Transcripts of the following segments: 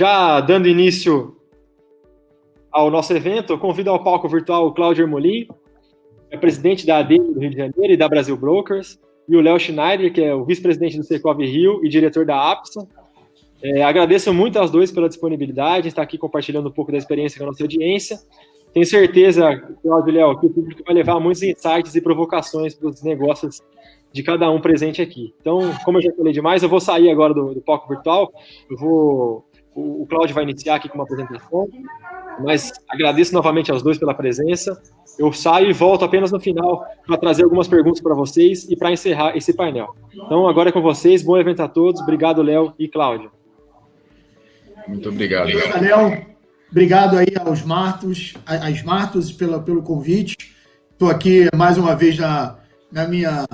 Já dando início ao nosso evento, eu convido ao palco virtual o Cláudio Ermolim, é presidente da ADM do Rio de Janeiro e da Brasil Brokers, e o Léo Schneider, que é o vice-presidente do Secov Rio e diretor da APSA. Agradeço muito aos dois pela disponibilidade, estar aqui compartilhando um pouco da experiência com a nossa audiência. Tenho certeza, Cláudio e Léo, que o público vai levar muitos insights e provocações para os negócios de cada um presente aqui. Então, como eu já falei demais, eu vou sair agora do palco virtual, o Cláudio vai iniciar aqui com uma apresentação, mas agradeço novamente aos dois pela presença. Eu saio e volto apenas no final para trazer algumas perguntas para vocês e para encerrar esse painel. Então, agora é com vocês. Bom evento a todos. Obrigado, Léo e Cláudio. Muito obrigado. Obrigado, Léo. Obrigado aí aos Martos pelo convite. Estou aqui mais uma vez na minha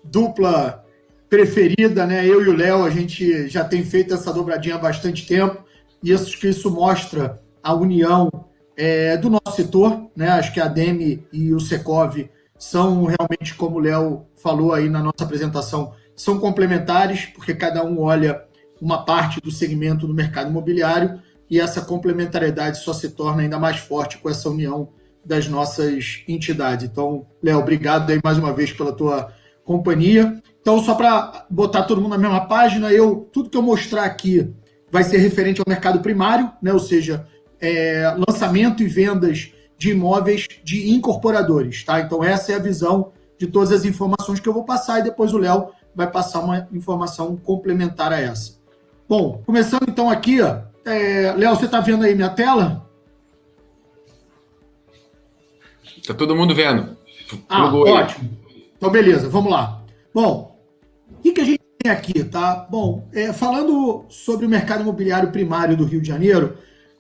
dupla preferida, né? Eu e o Léo, a gente já tem feito essa dobradinha há bastante tempo, e isso mostra a união do nosso setor, né? Acho que a ADM e o Secov são realmente, como o Léo falou aí na nossa apresentação, são complementares, porque cada um olha uma parte do segmento do mercado imobiliário, e essa complementariedade só se torna ainda mais forte com essa união das nossas entidades. Então, Léo, obrigado aí mais uma vez pela tua companhia. Então, só para botar todo mundo na mesma página, tudo que eu mostrar aqui vai ser referente ao mercado primário, né? Ou seja, lançamento e vendas de imóveis de incorporadores, tá? Então, essa é a visão de todas as informações que eu vou passar, e depois o Léo vai passar uma informação complementar a essa. Bom, começando então aqui, ó. Léo, você está vendo aí minha tela? Está todo mundo vendo. Ótimo. Então, beleza, vamos lá. Bom, o que a gente tem aqui, tá? Bom, falando sobre o mercado imobiliário primário do Rio de Janeiro,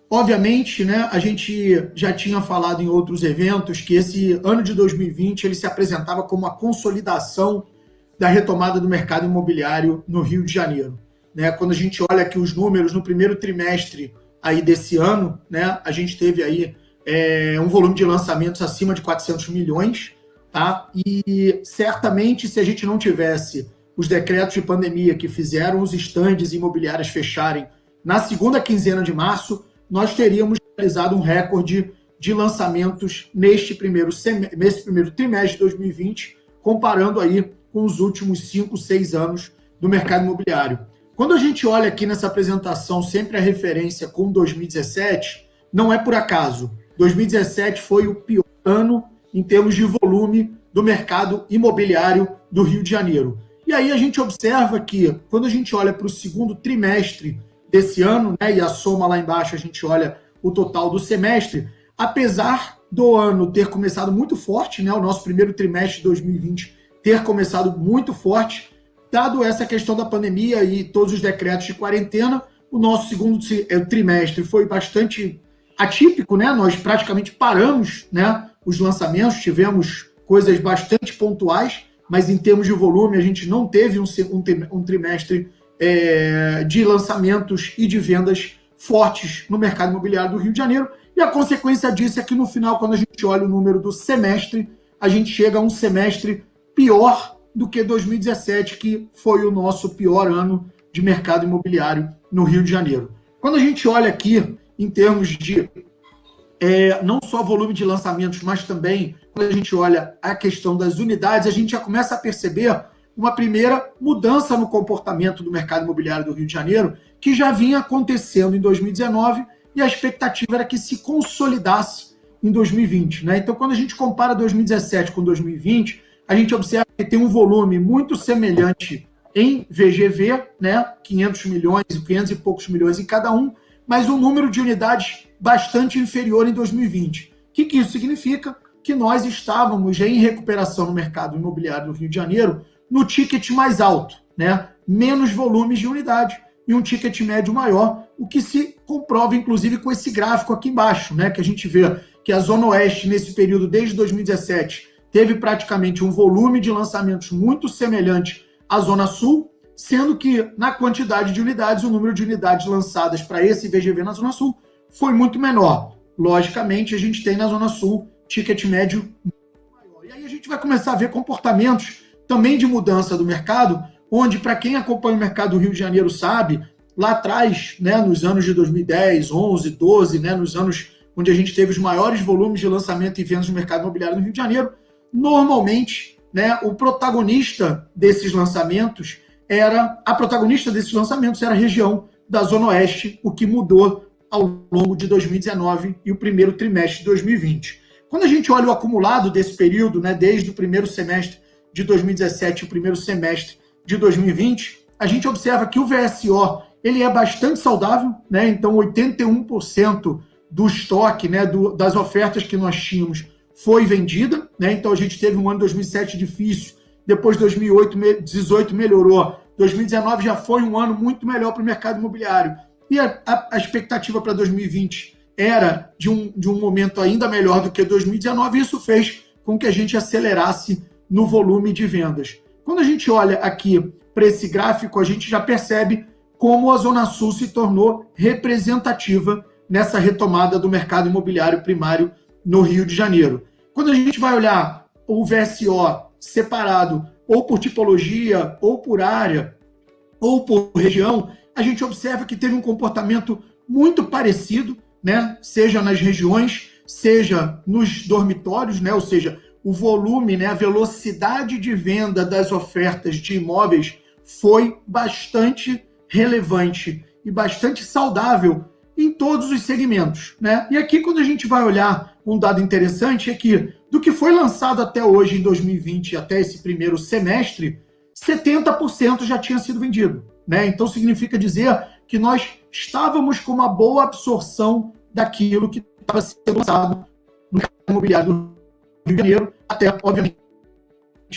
obviamente, né, a gente já tinha falado em outros eventos que esse ano de 2020 ele se apresentava como a consolidação da retomada do mercado imobiliário no Rio de Janeiro. Né? Quando a gente olha aqui os números no primeiro trimestre aí desse ano, né, a gente teve aí um volume de lançamentos acima de 400 milhões, tá? E certamente, se a gente não tivesse os decretos de pandemia que fizeram os estandes imobiliários fecharem na segunda quinzena de março, nós teríamos realizado um recorde de lançamentos nesse primeiro trimestre de 2020, comparando aí com os últimos 5, 6 anos do mercado imobiliário. Quando a gente olha aqui nessa apresentação sempre a referência com 2017, não é por acaso. 2017 foi o pior ano em termos de volume do mercado imobiliário do Rio de Janeiro. E aí a gente observa que, quando a gente olha para o segundo trimestre desse ano, né, e a soma lá embaixo a gente olha o total do semestre, apesar do ano ter começado muito forte, né, o nosso primeiro trimestre de 2020 ter começado muito forte, dado essa questão da pandemia e todos os decretos de quarentena, o nosso segundo trimestre foi bastante atípico, né? Nós praticamente paramos, né, os lançamentos, tivemos coisas bastante pontuais, mas em termos de volume a gente não teve um trimestre de lançamentos e de vendas fortes no mercado imobiliário do Rio de Janeiro, e a consequência disso é que no final, quando a gente olha o número do semestre, a gente chega a um semestre pior do que 2017, que foi o nosso pior ano de mercado imobiliário no Rio de Janeiro. Quando a gente olha aqui, em termos de não só volume de lançamentos, mas também, quando a gente olha a questão das unidades, a gente já começa a perceber uma primeira mudança no comportamento do mercado imobiliário do Rio de Janeiro, que já vinha acontecendo em 2019, e a expectativa era que se consolidasse em 2020. Né? Então, quando a gente compara 2017 com 2020, a gente observa que tem um volume muito semelhante em VGV, né? 500 milhões, 500 e poucos milhões em cada um, mas um número de unidades bastante inferior em 2020. O que isso significa? Que nós estávamos já em recuperação no mercado imobiliário do Rio de Janeiro no ticket mais alto, né? Menos volumes de unidade e um ticket médio maior, o que se comprova, inclusive, com esse gráfico aqui embaixo, né? Que a gente vê que a Zona Oeste, nesse período, desde 2017, teve praticamente um volume de lançamentos muito semelhante à Zona Sul, sendo que, na quantidade de unidades, o número de unidades lançadas para esse VGV na Zona Sul foi muito menor. Logicamente, a gente tem na Zona Sul ticket médio maior. E aí a gente vai começar a ver comportamentos também de mudança do mercado, onde, para quem acompanha o mercado do Rio de Janeiro sabe, lá atrás, né, nos anos de 2010, 11, 12, né, nos anos onde a gente teve os maiores volumes de lançamento e vendas no mercado imobiliário no Rio de Janeiro, normalmente, né, a protagonista desses lançamentos era a região da Zona Oeste, o que mudou ao longo de 2019 e o primeiro trimestre de 2020. Quando a gente olha o acumulado desse período, né, desde o primeiro semestre de 2017 e o primeiro semestre de 2020, a gente observa que o VSO ele é bastante saudável, né? Então 81% do estoque, né, das ofertas que nós tínhamos foi vendida, né? Então a gente teve um ano de 2007 difícil, depois 2018 melhorou, 2019 já foi um ano muito melhor para o mercado imobiliário. E a expectativa para 2020 era de um momento ainda melhor do que 2019, e isso fez com que a gente acelerasse no volume de vendas. Quando a gente olha aqui para esse gráfico, a gente já percebe como a Zona Sul se tornou representativa nessa retomada do mercado imobiliário primário no Rio de Janeiro. Quando a gente vai olhar o VSO separado ou por tipologia, ou por área, ou por região, a gente observa que teve um comportamento muito parecido, né? Seja nas regiões, seja nos dormitórios, né? Ou seja, o volume, né? A velocidade de venda das ofertas de imóveis foi bastante relevante e bastante saudável em todos os segmentos, né? E aqui, quando a gente vai olhar um dado interessante, é que do que foi lançado até hoje, em 2020, até esse primeiro semestre, 70% já tinha sido vendido, né? Então, significa dizer que nós estávamos com uma boa absorção daquilo que estava sendo lançado no mercado imobiliário do Rio de Janeiro, até, obviamente,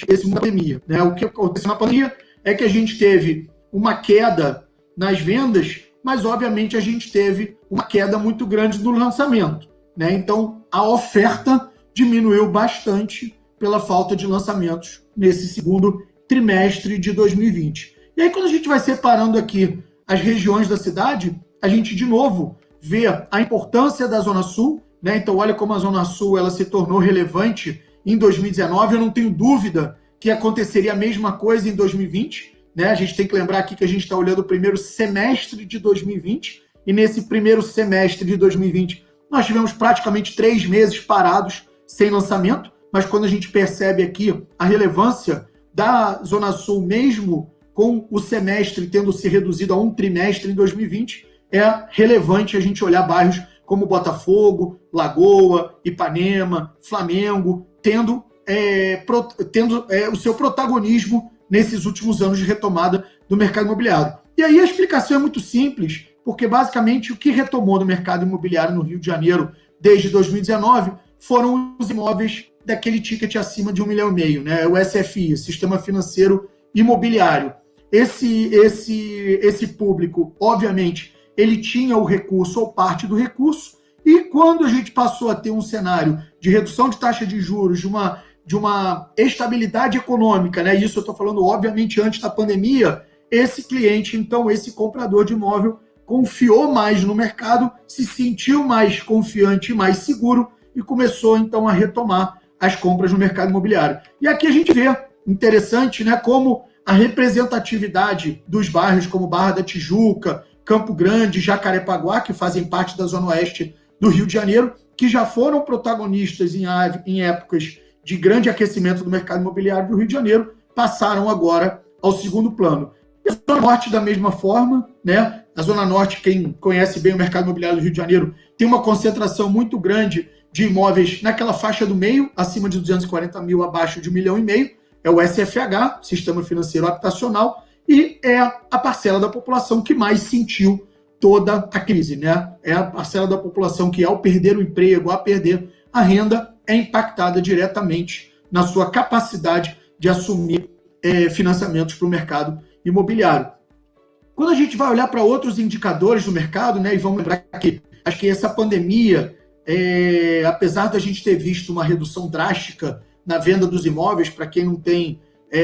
esse momento da pandemia, né? O que aconteceu na pandemia é que a gente teve uma queda nas vendas, mas, obviamente, a gente teve uma queda muito grande no lançamento, né? Então, a oferta diminuiu bastante pela falta de lançamentos nesse segundo trimestre de 2020. E aí, quando a gente vai separando aqui as regiões da cidade, a gente, de novo, vê a importância da Zona Sul, né? Então, olha como a Zona Sul ela se tornou relevante em 2019. Eu não tenho dúvida que aconteceria a mesma coisa em 2020, né? A gente tem que lembrar aqui que a gente está olhando o primeiro semestre de 2020, e nesse primeiro semestre de 2020 nós tivemos praticamente 3 meses parados sem lançamento, mas quando a gente percebe aqui a relevância da Zona Sul, mesmo com o semestre tendo se reduzido a um trimestre em 2020, é relevante a gente olhar bairros como Botafogo, Lagoa, Ipanema, Flamengo, tendo o seu protagonismo nesses últimos anos de retomada do mercado imobiliário. E aí a explicação é muito simples, porque basicamente o que retomou no mercado imobiliário no Rio de Janeiro desde 2019 foram os imóveis daquele ticket acima de 1,5 milhão, né? O SFI, Sistema Financeiro Imobiliário. Esse público, obviamente, ele tinha o recurso ou parte do recurso, e quando a gente passou a ter um cenário de redução de taxa de juros, de uma estabilidade econômica, né? Isso eu estou falando, obviamente, antes da pandemia, esse cliente, então, esse comprador de imóvel, confiou mais no mercado, se sentiu mais confiante e mais seguro, e começou, então, a retomar as compras no mercado imobiliário. E aqui a gente vê, interessante, né, como a representatividade dos bairros como Barra da Tijuca, Campo Grande, Jacarepaguá, que fazem parte da Zona Oeste do Rio de Janeiro, que já foram protagonistas em épocas de grande aquecimento do mercado imobiliário do Rio de Janeiro, passaram agora ao segundo plano. E a Zona Norte, da mesma forma, né? A Zona Norte, quem conhece bem o mercado imobiliário do Rio de Janeiro, tem uma concentração muito grande de imóveis naquela faixa do meio, acima de 240 mil, abaixo de 1,5 milhão, é o SFH, Sistema Financeiro Habitacional, e é a parcela da população que mais sentiu toda a crise, né? É a parcela da população que, ao perder o emprego, ao perder a renda, é impactada diretamente na sua capacidade de assumir financiamentos para o mercado imobiliário. Quando a gente vai olhar para outros indicadores do mercado, né, e vamos lembrar que acho que essa pandemia, apesar da gente ter visto uma redução drástica na venda dos imóveis, para quem não tem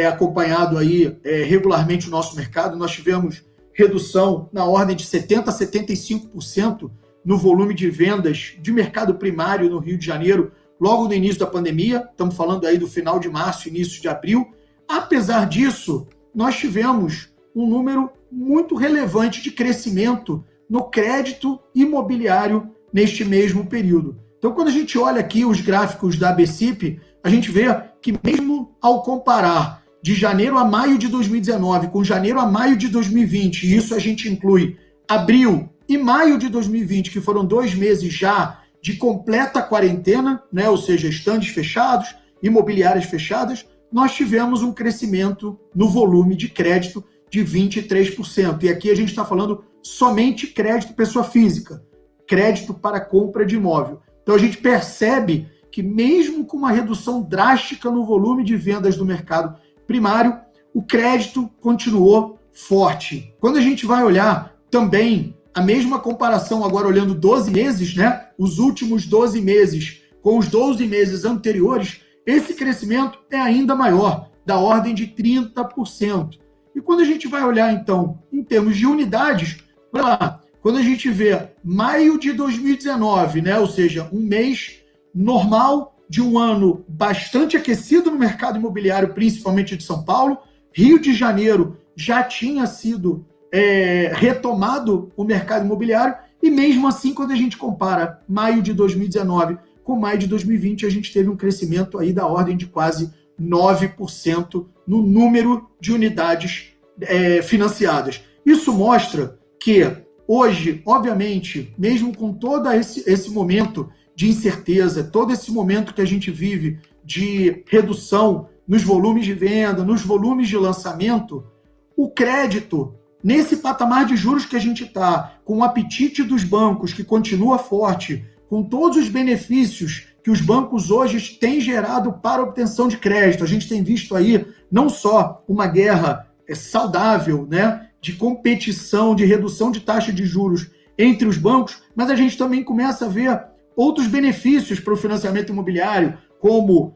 acompanhado aí regularmente o nosso mercado, nós tivemos redução na ordem de 70% a 75% no volume de vendas de mercado primário no Rio de Janeiro, logo no início da pandemia. Estamos falando aí do final de março, início de abril. Apesar disso, nós tivemos um número muito relevante de crescimento no crédito imobiliário neste mesmo período. Então, quando a gente olha aqui os gráficos da ABCIP, a gente vê que mesmo ao comparar de janeiro a maio de 2019 com janeiro a maio de 2020, e isso a gente inclui abril e maio de 2020, que foram 2 meses já de completa quarentena, né? Ou seja, estandes fechados, imobiliárias fechadas, nós tivemos um crescimento no volume de crédito de 23%. E aqui a gente está falando somente crédito pessoa física, crédito para compra de imóvel. Então a gente percebe que mesmo com uma redução drástica no volume de vendas do mercado primário, o crédito continuou forte. Quando a gente vai olhar também a mesma comparação, agora olhando 12 meses, né? Os últimos 12 meses com os 12 meses anteriores, esse crescimento é ainda maior, da ordem de 30%. E quando a gente vai olhar, então, em termos de unidades, olha lá, quando a gente vê maio de 2019, né? Ou seja, um mês normal de um ano bastante aquecido no mercado imobiliário, principalmente de São Paulo, Rio de Janeiro já tinha sido retomado o mercado imobiliário, e mesmo assim, quando a gente compara maio de 2019 com maio de 2020, a gente teve um crescimento aí da ordem de quase 9% no número de unidades financiadas. Isso mostra que hoje, obviamente, mesmo com todo esse momento de incerteza, todo esse momento que a gente vive de redução nos volumes de venda, nos volumes de lançamento, o crédito, nesse patamar de juros que a gente está, com o apetite dos bancos que continua forte, com todos os benefícios que os bancos hoje têm gerado para a obtenção de crédito, a gente tem visto aí não só uma guerra saudável, né, de competição, de redução de taxa de juros entre os bancos, mas a gente também começa a ver outros benefícios para o financiamento imobiliário, como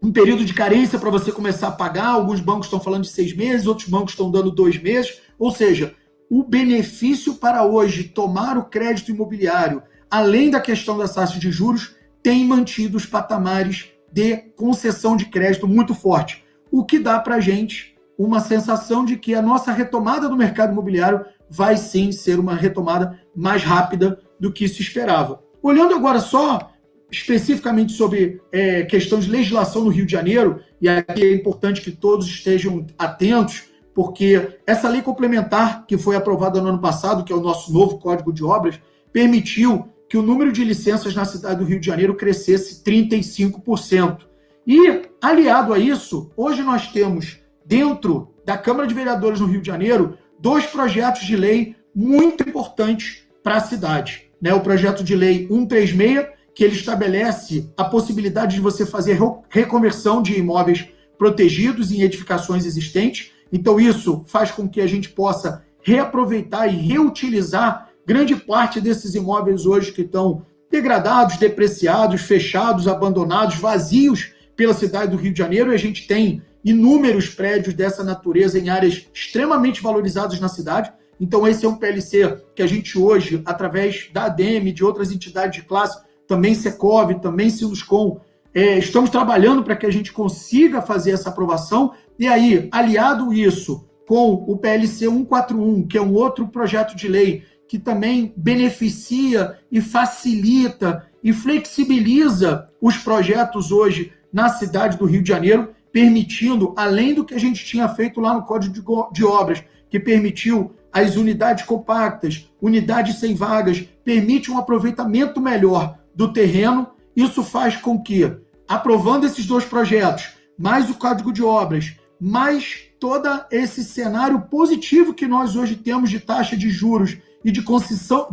um período de carência para você começar a pagar. Alguns bancos estão falando de 6 meses, outros bancos estão dando 2 meses. Ou seja, o benefício para hoje tomar o crédito imobiliário, além da questão das taxas de juros, tem mantido os patamares de concessão de crédito muito forte, o que dá para a gente uma sensação de que a nossa retomada do mercado imobiliário vai sim ser uma retomada mais rápida do que se esperava. Olhando agora só especificamente sobre questão de legislação no Rio de Janeiro, e aqui é importante que todos estejam atentos, porque essa lei complementar que foi aprovada no ano passado, que é o nosso novo Código de Obras, permitiu que o número de licenças na cidade do Rio de Janeiro crescesse 35%. E, aliado a isso, hoje nós temos, dentro da Câmara de Vereadores no Rio de Janeiro, 2 projetos de lei muito importantes para a cidade. Né? O projeto de lei 136, que ele estabelece a possibilidade de você fazer reconversão de imóveis protegidos em edificações existentes. Então, isso faz com que a gente possa reaproveitar e reutilizar grande parte desses imóveis hoje que estão degradados, depreciados, fechados, abandonados, vazios pela cidade do Rio de Janeiro. E a gente tem inúmeros prédios dessa natureza em áreas extremamente valorizadas na cidade. Então, esse é um PLC que a gente hoje, através da ADEME, de outras entidades de classe, também Secov, também Siluscom, estamos trabalhando para que a gente consiga fazer essa aprovação. E aí, aliado isso com o PLC 141, que é um outro projeto de lei que também beneficia e facilita e flexibiliza os projetos hoje na cidade do Rio de Janeiro, permitindo, além do que a gente tinha feito lá no Código de Obras, que permitiu as unidades compactas, unidades sem vagas, permite um aproveitamento melhor do terreno. Isso faz com que, aprovando esses 2 projetos, mais o Código de Obras, mais todo esse cenário positivo que nós hoje temos de taxa de juros e de concessão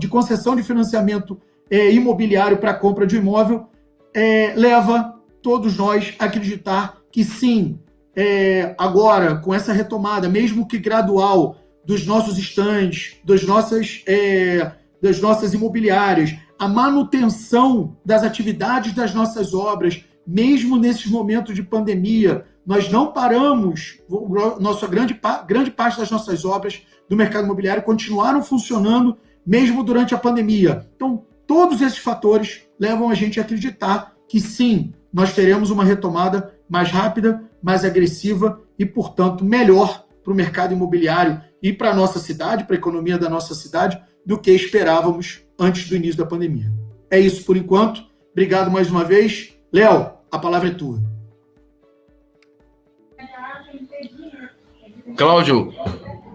de financiamento imobiliário para a compra de imóvel, leva todos nós a acreditar que sim, agora, com essa retomada, mesmo que gradual, dos nossos estandes, das nossas imobiliárias, a manutenção das atividades das nossas obras, mesmo nesses momentos de pandemia, nós não paramos, grande parte das nossas obras do mercado imobiliário continuaram funcionando mesmo durante a pandemia. Então, todos esses fatores levam a gente a acreditar que sim, nós teremos uma retomada mais rápida, mais agressiva e, portanto, melhor para o mercado imobiliário e para a nossa cidade, para a economia da nossa cidade, do que esperávamos antes do início da pandemia. É isso por enquanto. Obrigado mais uma vez. Léo, a palavra é tua. Cláudio,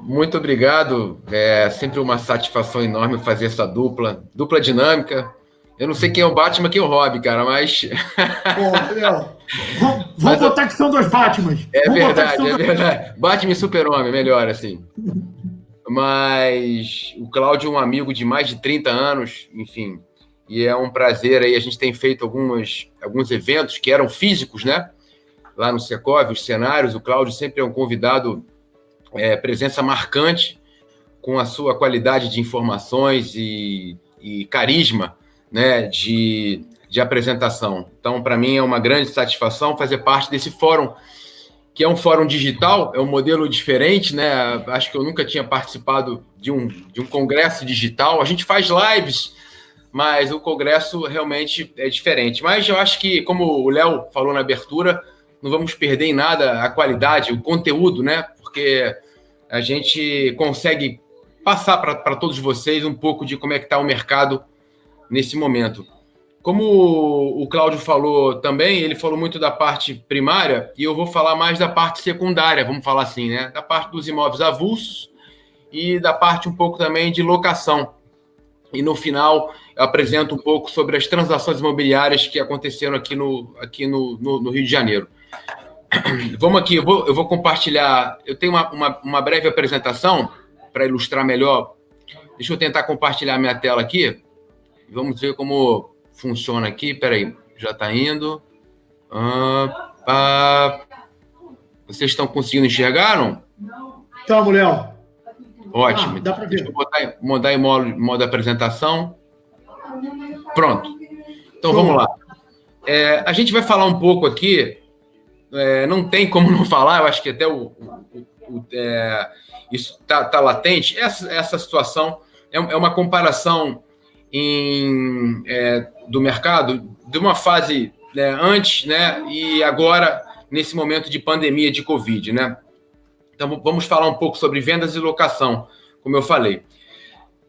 muito obrigado. É sempre uma satisfação enorme fazer essa dupla dinâmica. Eu não sei quem é o Batman, quem é o Robin, cara, mas... Pô, Léo, vamos botar que são dois Batmans. É verdade. Batman e Super-Homem, melhor assim. Mas o Cláudio é um amigo de mais de 30 anos, enfim, e é um prazer aí. A gente tem feito alguns eventos que eram físicos, né? Lá no Secov, os cenários. O Cláudio sempre é um convidado, presença marcante, com a sua qualidade de informações e carisma, né, de apresentação. Então, para mim, é uma grande satisfação fazer parte desse fórum, que é um fórum digital, é um modelo diferente, né? Acho que eu nunca tinha participado de um congresso digital. A gente faz lives, mas o congresso realmente é diferente. Mas eu acho que, como o Léo falou na abertura, não vamos perder em nada a qualidade, o conteúdo, né? Porque a gente consegue passar para todos vocês um pouco de como é que está o mercado nesse momento. Como o Cláudio falou também, ele falou muito da parte primária, e eu vou falar mais da parte secundária, vamos falar assim, né? Da parte dos imóveis avulsos e da parte um pouco também de locação. E no final, eu apresento um pouco sobre as transações imobiliárias que aconteceram aqui no Rio de Janeiro. Vamos aqui, eu vou compartilhar. Eu tenho uma breve apresentação para ilustrar melhor. Deixa eu tentar compartilhar minha tela aqui. Vamos ver como funciona aqui. Peraí, já está indo. Vocês estão conseguindo enxergar, não? Tamo, Léo. Ótimo. Dá para ver. Deixa eu mudar em modo apresentação. Pronto. Então, vamos lá. A gente vai falar um pouco aqui. Não tem como não falar. Eu acho que até isso está latente. Essa situação é uma comparação do mercado de uma fase, né, antes, né, e agora nesse momento de pandemia de Covid, né? Então vamos falar um pouco sobre vendas e locação, como eu falei.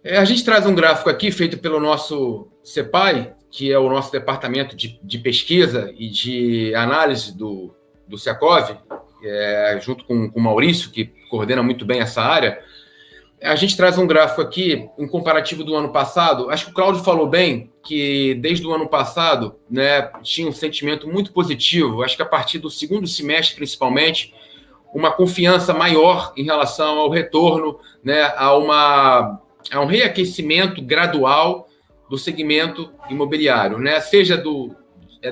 A gente traz um gráfico aqui feito pelo nosso CEPAI, que é o nosso departamento de pesquisa e de análise do Secov, junto com o Maurício, que coordena muito bem essa área. A gente traz um gráfico aqui, um comparativo do ano passado. Acho que o Cláudio falou bem que desde o ano passado, né, tinha um sentimento muito positivo. Acho que a partir do segundo semestre, principalmente, uma confiança maior em relação ao retorno, né, a um reaquecimento gradual do segmento imobiliário, né, seja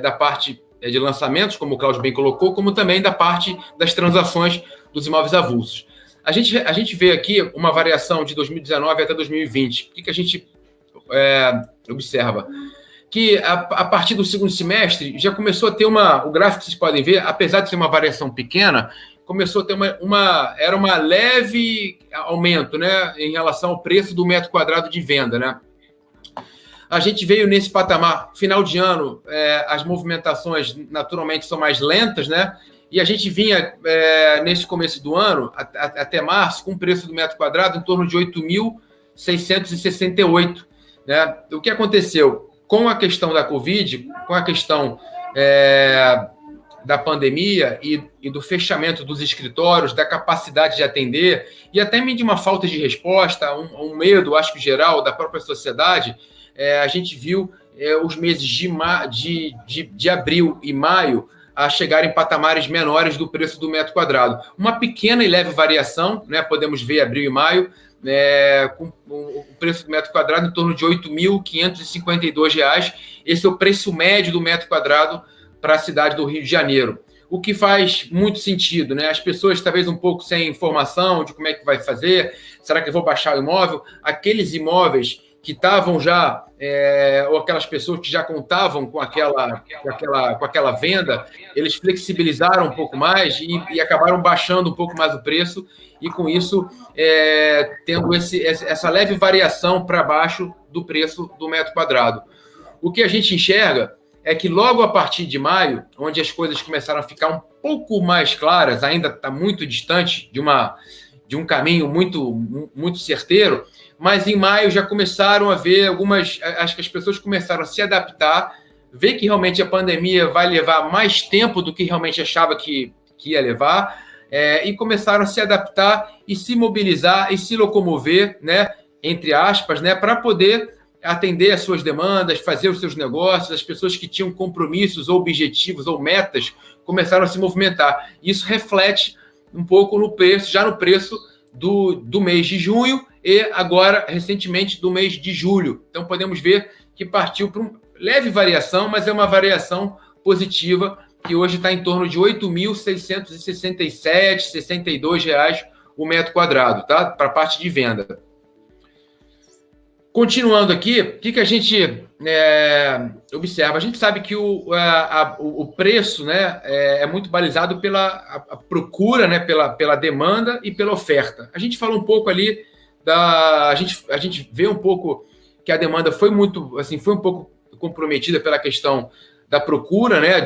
da parte de lançamentos, como o Cláudio bem colocou, como também da parte das transações dos imóveis avulsos. A gente vê aqui uma variação de 2019 até 2020. O que a gente observa? Que a partir do segundo semestre já começou a ter o gráfico que vocês podem ver, apesar de ser uma variação pequena, começou a ter era uma leve aumento, né, em relação ao preço do metro quadrado de venda, né? A gente veio nesse patamar, final de ano, as movimentações naturalmente são mais lentas, né? E a gente vinha, nesse começo do ano, até março, com o preço do metro quadrado em torno de 8.668. Né? O que aconteceu? Com a questão da Covid, com a questão da pandemia e do fechamento dos escritórios, da capacidade de atender, e até de uma falta de resposta, um medo, acho que geral, da própria sociedade, a gente viu os meses de abril e maio a chegar em patamares menores do preço do metro quadrado. Uma pequena e leve variação, né? Podemos ver abril e maio, com o preço do metro quadrado em torno de R$ 8.552. Esse é o preço médio do metro quadrado para a cidade do Rio de Janeiro. O que faz muito sentido, né? As pessoas talvez um pouco sem informação de como é que vai fazer, será que eu vou baixar o imóvel? Aqueles imóveis que estavam já, ou aquelas pessoas que já contavam com aquela venda, eles flexibilizaram um pouco mais e acabaram baixando um pouco mais o preço, e com isso tendo essa leve variação para baixo do preço do metro quadrado. O que a gente enxerga é que logo a partir de maio, onde as coisas começaram a ficar um pouco mais claras, ainda está muito distante de um caminho muito certeiro, mas em maio já começaram a ver acho que as pessoas começaram a se adaptar, ver que realmente a pandemia vai levar mais tempo do que realmente achava que ia levar, e começaram a se adaptar e se mobilizar e se locomover, né, entre aspas, né, para poder atender às suas demandas, fazer os seus negócios. As pessoas que tinham compromissos ou objetivos ou metas começaram a se movimentar. Isso reflete um pouco no preço, já no preço do mês de junho e agora, recentemente, do mês de julho. Então, podemos ver que partiu para uma leve variação, mas é uma variação positiva, que hoje está em torno de R$ 8.667, R$ 62 o metro quadrado, tá? Para a parte de venda. Continuando aqui, o que a gente observa? A gente sabe que o preço, né, é muito balizado pela a procura, né, pela demanda e pela oferta. A gente fala um pouco ali a gente vê um pouco que a demanda foi um pouco comprometida pela questão da procura, né,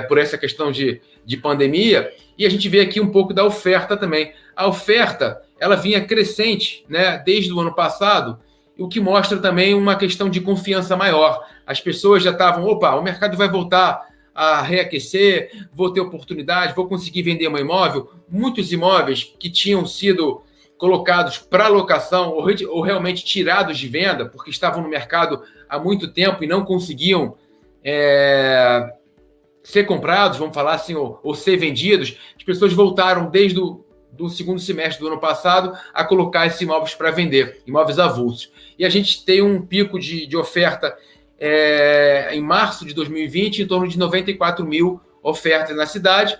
por essa questão de pandemia, e a gente vê aqui um pouco da oferta também. A oferta, ela vinha crescente, né, desde o ano passado, o que mostra também uma questão de confiança maior. As pessoas já estavam, o mercado vai voltar a reaquecer, vou ter oportunidade, vou conseguir vender meu imóvel. Muitos imóveis que tinham sido colocados para locação ou realmente tirados de venda, porque estavam no mercado há muito tempo e não conseguiam ser comprados, vamos falar assim, ou ser vendidos, as pessoas voltaram desde do segundo semestre do ano passado a colocar esses imóveis para vender, imóveis avulsos. E a gente tem um pico de oferta em março de 2020, em torno de 94 mil ofertas na cidade.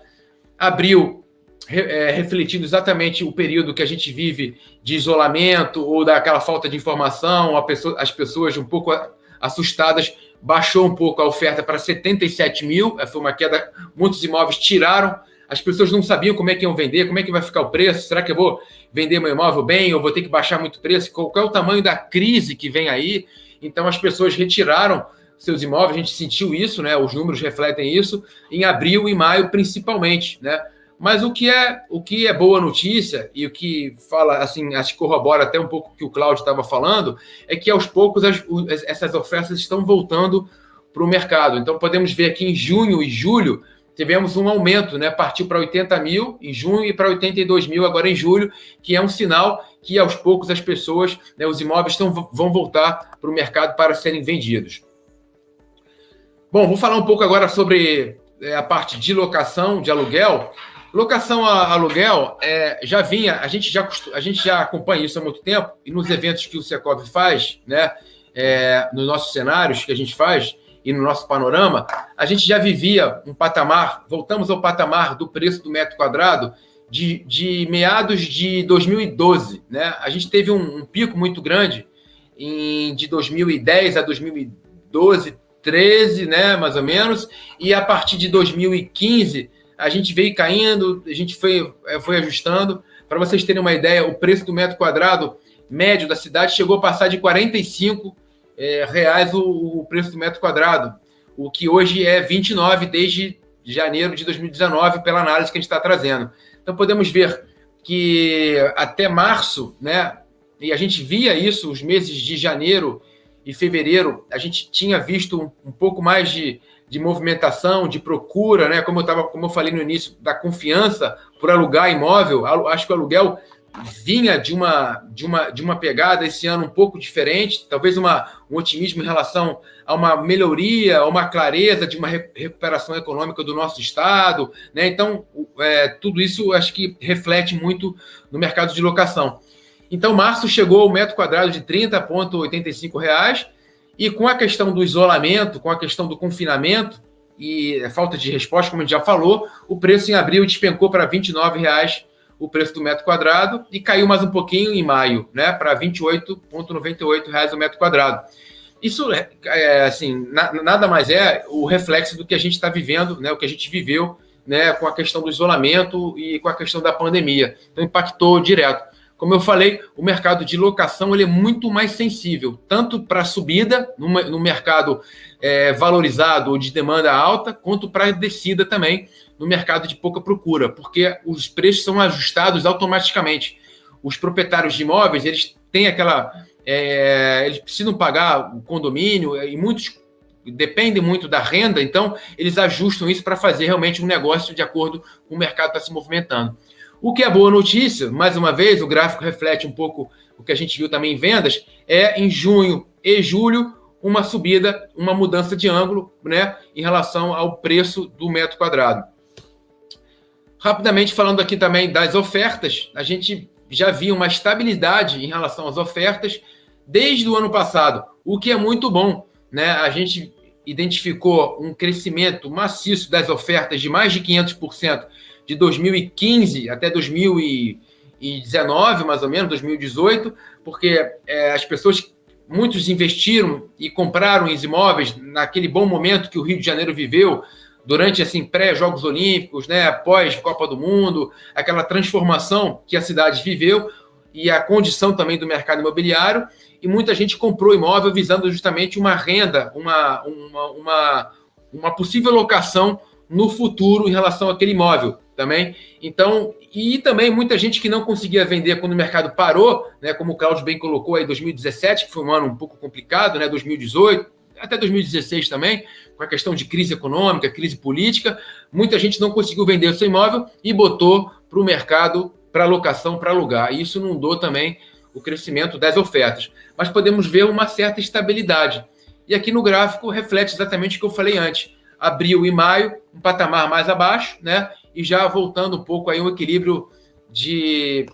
Abril, refletindo exatamente o período que a gente vive de isolamento ou daquela falta de informação, as pessoas um pouco assustadas, baixou um pouco a oferta para 77 mil, foi uma queda, muitos imóveis tiraram. As pessoas não sabiam como é que iam vender, como é que vai ficar o preço, será que eu vou vender meu imóvel bem, ou vou ter que baixar muito o preço, qual é o tamanho da crise que vem aí? Então, as pessoas retiraram seus imóveis, a gente sentiu isso, né? Os números refletem isso, em abril e maio principalmente, né? Mas o que é boa notícia, e o que fala, assim, acho que corrobora até um pouco o que o Cláudio estava falando, é que aos poucos essas ofertas estão voltando para o mercado. Então, podemos ver aqui em junho e julho, tivemos um aumento, né? Partiu para 80 mil em junho e para 82 mil agora em julho, que é um sinal que aos poucos as pessoas, né, os imóveis vão voltar para o mercado para serem vendidos. Bom, vou falar um pouco agora sobre a parte de locação, de aluguel. Locação a aluguel a gente já acompanha isso há muito tempo, e nos eventos que o Secov faz, né, nos nossos cenários que a gente faz, e no nosso panorama, a gente já vivia um patamar, voltamos ao patamar do preço do metro quadrado de meados de 2012, né? A gente teve um pico muito grande de 2010 a 2012, 13, né, mais ou menos, e a partir de 2015 a gente veio caindo, a gente foi ajustando. Para vocês terem uma ideia, o preço do metro quadrado médio da cidade chegou a passar de R$ 45 o preço do metro quadrado, o que hoje é 29 desde janeiro de 2019, pela análise que a gente está trazendo. Então, podemos ver que até março, né, e a gente via isso, os meses de janeiro e fevereiro, a gente tinha visto um pouco mais de movimentação, de procura, né, como eu falei no início, da confiança por alugar imóvel. Acho que o aluguel vinha de uma pegada esse ano um pouco diferente, talvez um otimismo em relação a uma melhoria, a uma clareza de uma recuperação econômica do nosso estado, né? Então, tudo isso acho que reflete muito no mercado de locação. Então, março chegou ao metro quadrado de R$ 30,85, e com a questão do isolamento, com a questão do confinamento e a falta de resposta, como a gente já falou, o preço em abril despencou para R$ 29,00 o preço do metro quadrado, e caiu mais um pouquinho em maio, né, para R$ 28,98 o metro quadrado. Isso, assim, nada mais é o reflexo do que a gente está vivendo, né, o que a gente viveu, né, com a questão do isolamento e com a questão da pandemia. Então, impactou direto. como eu falei, o mercado de locação ele é muito mais sensível, tanto para a subida no mercado valorizado ou de demanda alta, quanto para a descida também no mercado de pouca procura, porque os preços são ajustados automaticamente. Os proprietários de imóveis, eles têm eles precisam pagar o condomínio, e muitos dependem muito da renda, então eles ajustam isso para fazer realmente um negócio de acordo com o mercado está se movimentando. O que é boa notícia, mais uma vez, o gráfico reflete um pouco o que a gente viu também em vendas, em junho e julho, uma subida, uma mudança de ângulo, né, em relação ao preço do metro quadrado. Rapidamente falando aqui também das ofertas, a gente já viu uma estabilidade em relação às ofertas desde o ano passado, o que é muito bom, né? A gente identificou um crescimento maciço das ofertas de mais de 500% de 2015 até 2019, mais ou menos, 2018, porque muitos investiram e compraram os imóveis naquele bom momento que o Rio de Janeiro viveu, durante pré-Jogos Olímpicos, né, pós-Copa do Mundo, aquela transformação que a cidade viveu e a condição também do mercado imobiliário, e muita gente comprou imóvel visando justamente uma renda, uma possível locação no futuro em relação àquele imóvel também. Então, e também muita gente que não conseguia vender quando o mercado parou, né, como o Cláudio bem colocou aí, 2017, que foi um ano um pouco complicado, né, 2018, até 2016 também, com a questão de crise econômica, crise política, muita gente não conseguiu vender o seu imóvel e botou para o mercado, para locação, para alugar. E isso inundou também o crescimento das ofertas. Mas podemos ver uma certa estabilidade. E aqui no gráfico reflete exatamente o que eu falei antes. Abril e maio, um patamar mais abaixo, né? E já voltando um pouco aí um equilíbrio de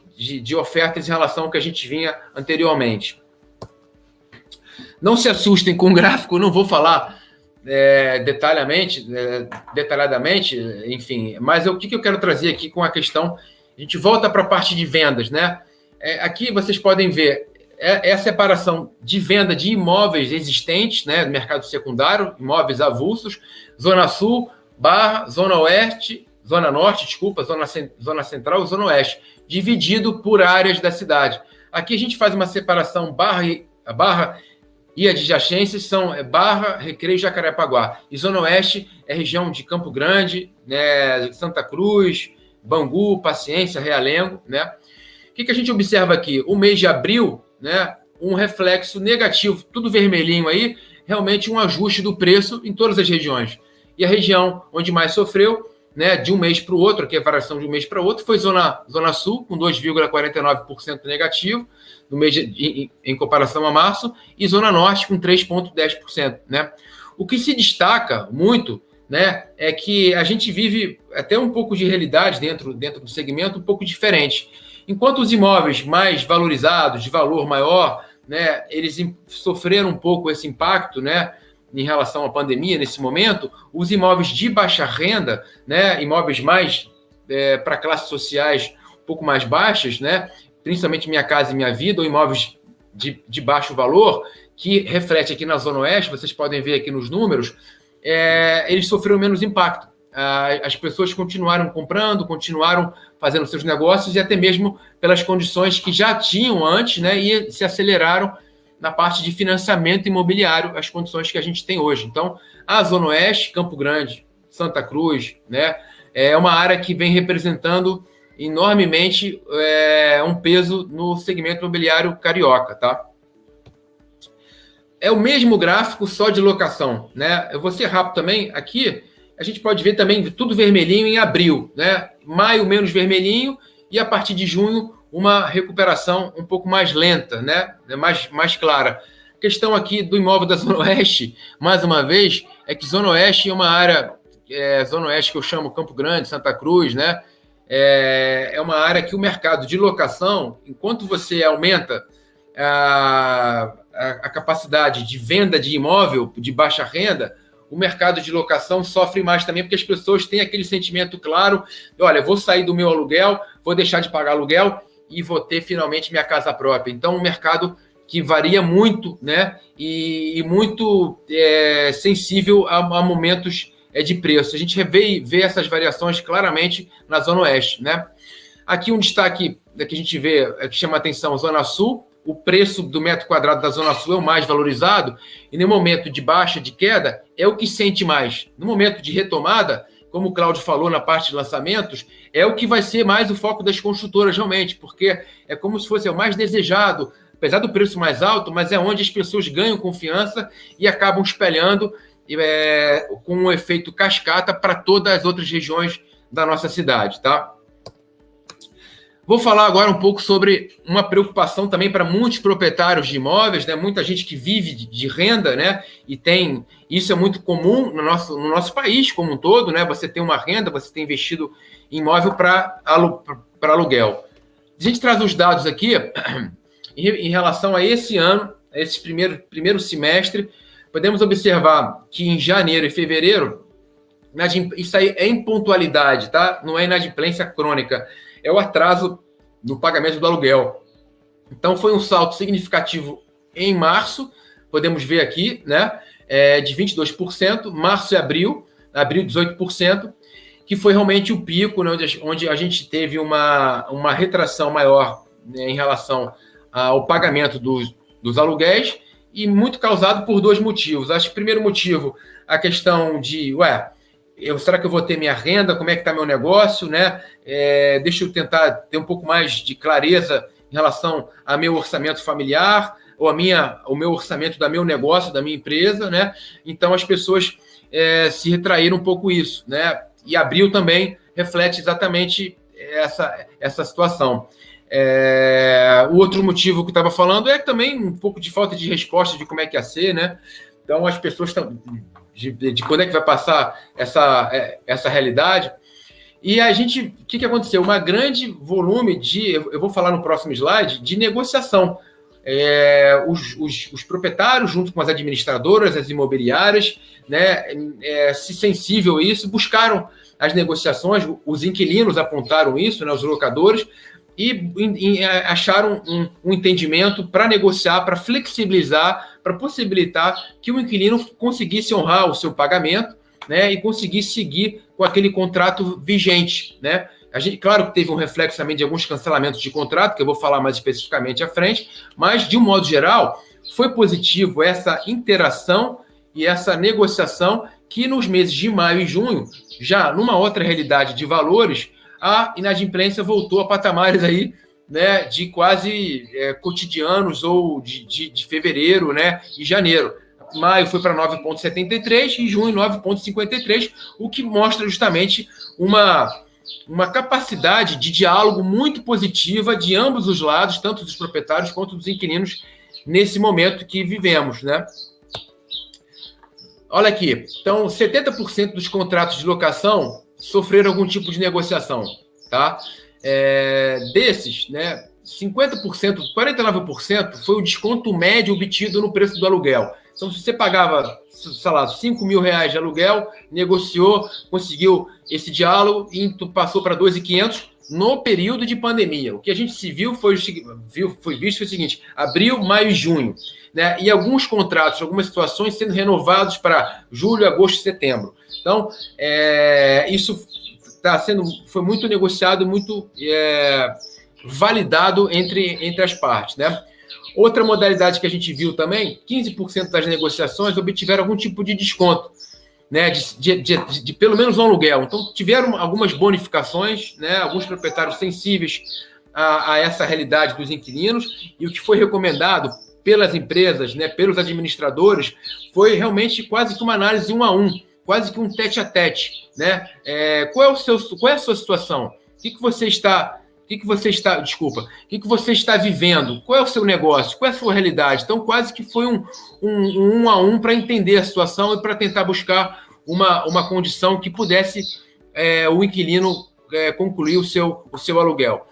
ofertas em relação ao que a gente vinha anteriormente. Não se assustem com o gráfico, não vou falar detalhadamente, enfim, mas o que eu quero trazer aqui com a questão, a gente volta para a parte de vendas, né? Aqui vocês podem ver a separação de venda de imóveis existentes, né, no mercado secundário, imóveis avulsos, Zona Sul, Zona Oeste, Zona Norte, desculpa, Zona Central e Zona Oeste, dividido por áreas da cidade. Aqui a gente faz uma separação Barra e adjacências são Barra, Recreio e Jacarepaguá. E Zona Oeste é região de Campo Grande, né, Santa Cruz, Bangu, Paciência, Realengo, né? O que a gente observa aqui? O mês de abril, né, um reflexo negativo, tudo vermelhinho aí, realmente um ajuste do preço em todas as regiões. E a região onde mais sofreu, né, de um mês para o outro, que é a variação de um mês para o outro, foi Zona Sul, com 2,49% negativo, no mês em comparação a março, e Zona Norte, com 3,10%. Né? O que se destaca muito, né, é que a gente vive até um pouco de realidade dentro do segmento um pouco diferente. Enquanto os imóveis mais valorizados, de valor maior, né, eles sofreram um pouco esse impacto, né, em relação à pandemia nesse momento, os imóveis de baixa renda, né, imóveis mais para classes sociais um pouco mais baixas, né, principalmente Minha Casa e Minha Vida, ou imóveis de baixo valor, que reflete aqui na Zona Oeste, vocês podem ver aqui nos números, eles sofreram menos impacto. As pessoas continuaram comprando, continuaram fazendo seus negócios, e até mesmo pelas condições que já tinham antes, né, e se aceleraram na parte de financiamento imobiliário, as condições que a gente tem hoje. Então, a Zona Oeste, Campo Grande, Santa Cruz, né, é uma área que vem representando enormemente um peso no segmento imobiliário carioca, tá? É o mesmo gráfico, só de locação, né? Eu vou ser rápido também. Aqui, a gente pode ver também tudo vermelhinho em abril, né? Maio menos vermelhinho, e a partir de junho uma recuperação um pouco mais lenta, né? Mais clara. A questão aqui do imóvel da Zona Oeste, mais uma vez, é que Zona Oeste é uma área, Zona Oeste que eu chamo Campo Grande, Santa Cruz, né? É uma área que o mercado de locação, enquanto você aumenta a capacidade de venda de imóvel de baixa renda, o mercado de locação sofre mais também, porque as pessoas têm aquele sentimento claro, olha, vou sair do meu aluguel, vou deixar de pagar aluguel e vou ter finalmente minha casa própria. Então, um mercado que varia muito, né, e muito sensível a momentos de preço. A gente vê essas variações claramente na Zona Oeste, né? Aqui um destaque que a gente vê, que chama a atenção, Zona Sul. O preço do metro quadrado da Zona Sul é o mais valorizado, e no momento de baixa, de queda, é o que sente mais. No momento de retomada, como o Cláudio falou na parte de lançamentos, é o que vai ser mais o foco das construtoras realmente, porque é como se fosse o mais desejado, apesar do preço mais alto, mas é onde as pessoas ganham confiança e acabam espelhando com um efeito cascata para todas as outras regiões da nossa cidade, tá? Vou falar agora um pouco sobre uma preocupação também para muitos proprietários de imóveis, né? Muita gente que vive de renda, né? E isso é muito comum no nosso país como um todo, né? Você tem uma renda, você tem investido em imóvel para aluguel. A gente traz os dados aqui em relação a esse ano, a esse primeiro semestre. Podemos observar que em janeiro e fevereiro, isso aí é impontualidade, tá? Não é inadimplência crônica. É o atraso no pagamento do aluguel. Então, foi um salto significativo em março, podemos ver aqui, né, de 22%, março e abril 18%, que foi realmente o pico, né, onde a gente teve uma retração maior, né, em relação ao pagamento dos aluguéis, e muito causado por dois motivos. Acho que o primeiro motivo, a questão de, será que eu vou ter minha renda? Como é que está meu negócio, né? Deixa eu tentar ter um pouco mais de clareza em relação ao meu orçamento familiar ou o meu orçamento do meu negócio, da minha empresa, né? Então, as pessoas se retraíram um pouco isso, né? E abril também reflete exatamente essa situação. O outro motivo que eu estava falando é também um pouco de falta de resposta de como é que ia ser, né? Então, as pessoas estão... De quando é que vai passar essa realidade. E o que aconteceu? Um grande volume eu vou falar no próximo slide, de negociação. Os proprietários, junto com as administradoras, as imobiliárias, né, se sensível a isso, buscaram as negociações, os inquilinos apontaram isso, né, os locadores, e acharam um entendimento para negociar, para flexibilizar, para possibilitar que o inquilino conseguisse honrar o seu pagamento, né, e conseguisse seguir com aquele contrato vigente, né? Claro que teve um reflexo também de alguns cancelamentos de contrato, que eu vou falar mais especificamente à frente, mas, de um modo geral, foi positivo essa interação e essa negociação que nos meses de maio e junho, já numa outra realidade de valores, a inadimplência voltou a patamares aí, né, de quase cotidianos ou de fevereiro, né, e janeiro. Maio foi para 9,73 e junho 9,53, o que mostra justamente uma capacidade de diálogo muito positiva de ambos os lados, tanto dos proprietários quanto dos inquilinos, nesse momento que vivemos, né? Olha aqui, então 70% dos contratos de locação sofreram algum tipo de negociação, tá? Desses, né, 50%, 49% foi o desconto médio obtido no preço do aluguel. Então, se você pagava, sei lá, R$5.000 de aluguel, negociou, conseguiu esse diálogo e passou para 2.500 no período de pandemia. O que a gente se viu foi visto o seguinte: abril, maio e junho, né? E alguns contratos, algumas situações sendo renovados para julho, agosto e setembro. Então, isso foi muito negociado, muito validado entre as partes, né? Outra modalidade que a gente viu também, 15% das negociações obtiveram algum tipo de desconto, né, de pelo menos um aluguel. Então, tiveram algumas bonificações, né, alguns proprietários sensíveis a essa realidade dos inquilinos, e o que foi recomendado pelas empresas, né, pelos administradores, foi realmente quase que uma análise 1 a 1, quase que um tete-a-tete, né? Qual é a sua situação? O que você está vivendo? Qual é o seu negócio? Qual é a sua realidade? Então, quase que foi um a um para entender a situação e para tentar buscar uma condição que pudesse o inquilino concluir o seu aluguel.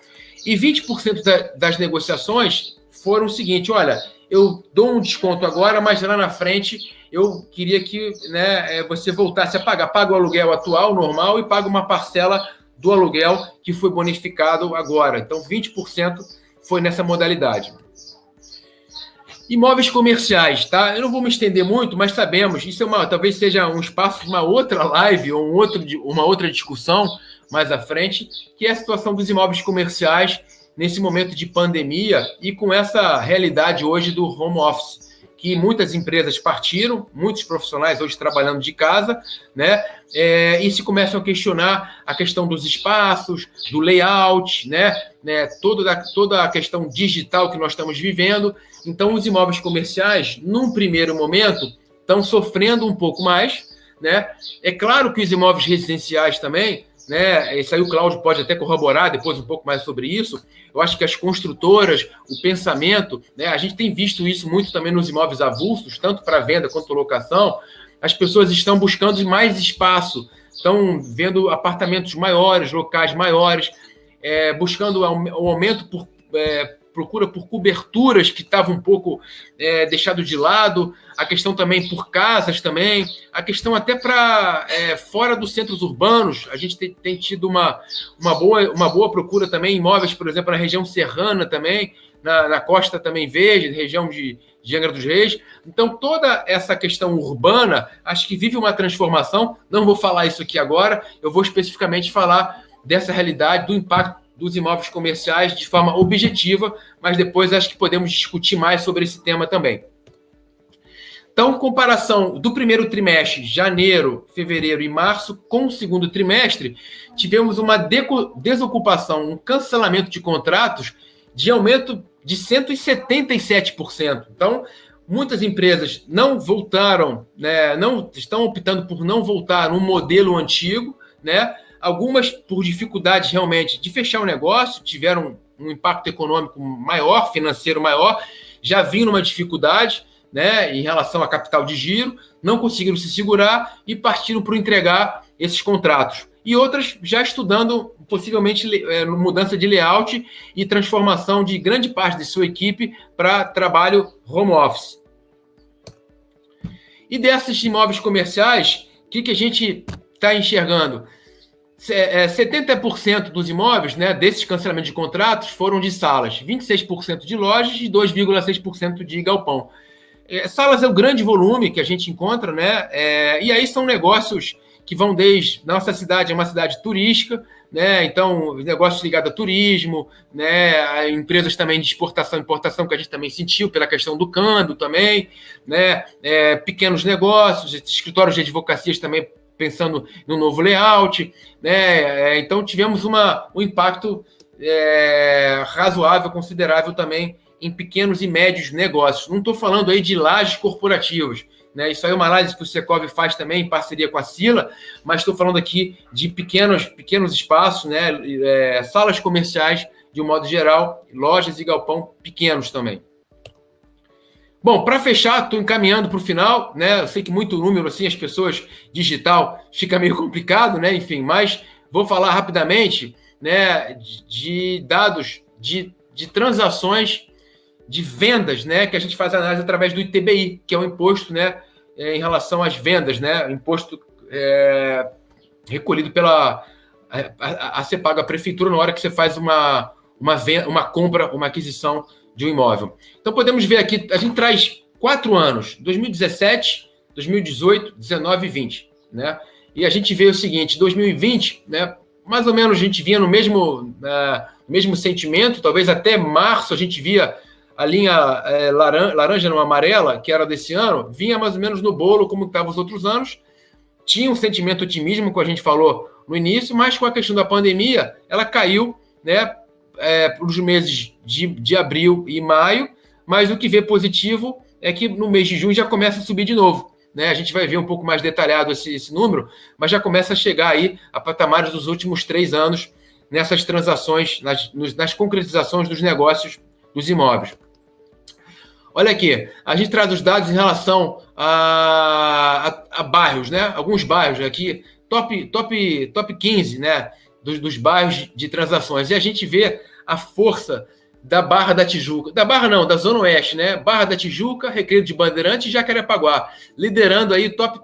E 20% das negociações foram o seguinte: olha, eu dou um desconto agora, mas lá na frente eu queria que, né, você voltasse a pagar. Paga o aluguel atual, normal, e paga uma parcela do aluguel que foi bonificado agora. Então, 20% foi nessa modalidade. Imóveis comerciais, tá? Eu não vou me estender muito, mas sabemos, isso talvez seja um espaço de uma outra live ou uma outra discussão mais à frente, que é a situação dos imóveis comerciais nesse momento de pandemia e com essa realidade hoje do home office, que muitas empresas partiram, muitos profissionais hoje trabalhando de casa, né? E se começam a questionar a questão dos espaços, do layout, né? Toda a questão digital que nós estamos vivendo. Então, os imóveis comerciais, num primeiro momento, estão sofrendo um pouco mais, né? É claro que os imóveis residenciais também, né? Isso aí o Cláudio pode até corroborar depois um pouco mais sobre isso. Eu acho que as construtoras, o pensamento, né? A gente tem visto isso muito também nos imóveis avulsos, tanto para venda quanto locação. As pessoas estão buscando mais espaço, estão vendo apartamentos maiores, locais maiores, buscando o aumento procura por coberturas que estavam um pouco deixado de lado, a questão também por casas também, a questão até para fora dos centros urbanos, a gente tem tido uma boa procura também, imóveis, por exemplo, na região serrana também, na costa também verde, região de Angra dos Reis. Então, toda essa questão urbana, acho que vive uma transformação, não vou falar isso aqui agora, eu vou especificamente falar dessa realidade, do impacto dos imóveis comerciais de forma objetiva, mas depois acho que podemos discutir mais sobre esse tema também. Então, comparação do primeiro trimestre, janeiro, fevereiro e março, com o segundo trimestre, tivemos uma desocupação, um cancelamento de contratos de aumento de 177%. Então, muitas empresas não voltaram, né, não estão optando por não voltar no modelo antigo, né? Algumas, por dificuldades realmente de fechar o negócio, tiveram um impacto econômico maior, financeiro maior, já vinham numa dificuldade, né, em relação a capital de giro, não conseguiram se segurar e partiram para entregar esses contratos. E outras já estudando, possivelmente, mudança de layout e transformação de grande parte de sua equipe para trabalho home office. E desses imóveis comerciais, o que a gente está enxergando? 70% dos imóveis, né, desses cancelamentos de contratos foram de salas, 26% de lojas e 2,6% de galpão. Salas é o grande volume que a gente encontra, né? E aí são negócios que vão desde... Nossa cidade é uma cidade turística, né? Então, negócios ligados a turismo, né? Empresas também de exportação e importação, que a gente também sentiu pela questão do câmbio também, né? Pequenos negócios, escritórios de advocacias também pensando no novo layout, né? Então, tivemos um impacto razoável, considerável também em pequenos e médios negócios. Não estou falando aí de lajes corporativas, né? Isso aí é uma análise que o Secov faz também em parceria com a Sila, mas estou falando aqui de pequenos espaços, né? Salas comerciais, de um modo geral, lojas e galpão pequenos também. Bom, para fechar, estou encaminhando para o final, né? Eu sei que muito número, assim, as pessoas digital fica meio complicado, né? Enfim, mas vou falar rapidamente, né, de dados de transações de vendas, né, que a gente faz análise através do ITBI, que é o imposto, né, em relação às vendas, né, imposto recolhido a ser pago à prefeitura na hora que você faz uma compra, uma aquisição de um imóvel. Então, podemos ver aqui, a gente traz 4 anos, 2017, 2018, 19 e 20, né, e a gente vê o seguinte, 2020, né, mais ou menos a gente vinha no mesmo sentimento, talvez até março a gente via a linha laranja não amarela, que era desse ano, vinha mais ou menos no bolo como estavam os outros anos, tinha um sentimento de otimismo, como a gente falou no início, mas com a questão da pandemia, ela caiu, né, para os meses de abril e maio, mas o que vê positivo é que no mês de junho já começa a subir de novo, né? A gente vai ver um pouco mais detalhado esse número, mas já começa a chegar aí a patamares dos últimos 3 anos nessas transações, nas concretizações dos negócios dos imóveis. Olha aqui, a gente traz os dados em relação a bairros, né? Alguns bairros aqui, top 15, né? Dos bairros de transações. E a gente vê a força da Barra da Tijuca. Da Barra não, da Zona Oeste, né? Barra da Tijuca, Recreio de Bandeirantes e Jacarepaguá. Liderando aí top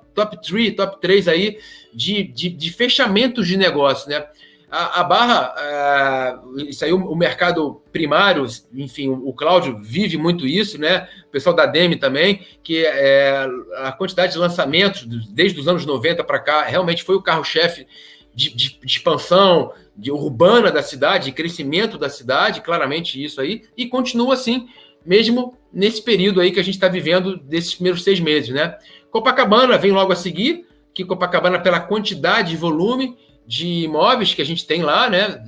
3 aí de fechamentos de negócio, né? a Barra, isso aí o mercado primário, enfim, o Cláudio vive muito isso, né? O pessoal da DEME também, que a quantidade de lançamentos desde os anos 90 para cá realmente foi o carro-chefe de expansão urbana da cidade, de crescimento da cidade, claramente isso aí, e continua assim, mesmo nesse período aí que a gente está vivendo desses primeiros 6 meses, né? Copacabana vem logo a seguir, que Copacabana, pela quantidade e volume de imóveis que a gente tem lá, né?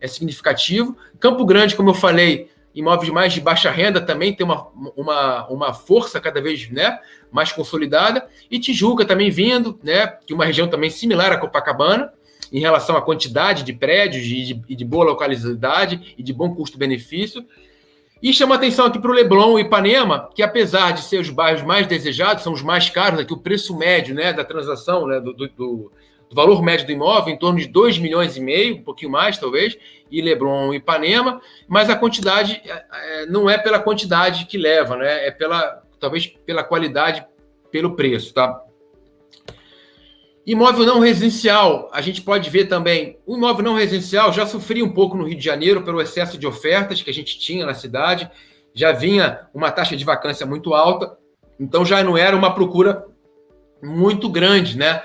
É significativo. Campo Grande, como eu falei, imóveis mais de baixa renda também tem uma força cada vez, né, mais consolidada. E Tijuca também vindo, né? Que é uma região também similar a Copacabana, em relação à quantidade de prédios e de boa localidade e de bom custo-benefício. E chama atenção aqui para o Leblon e Ipanema, que apesar de ser os bairros mais desejados, são os mais caros, aqui o preço médio, né, da transação, né, do valor médio do imóvel, em torno de 2,5 milhões, um pouquinho mais talvez, e Leblon e Ipanema, mas a quantidade não é pela quantidade que leva, né, talvez pela qualidade, pelo preço, tá? Imóvel não residencial, a gente pode ver também, o imóvel não residencial já sofria um pouco no Rio de Janeiro pelo excesso de ofertas que a gente tinha na cidade, já vinha uma taxa de vacância muito alta, então já não era uma procura muito grande, né?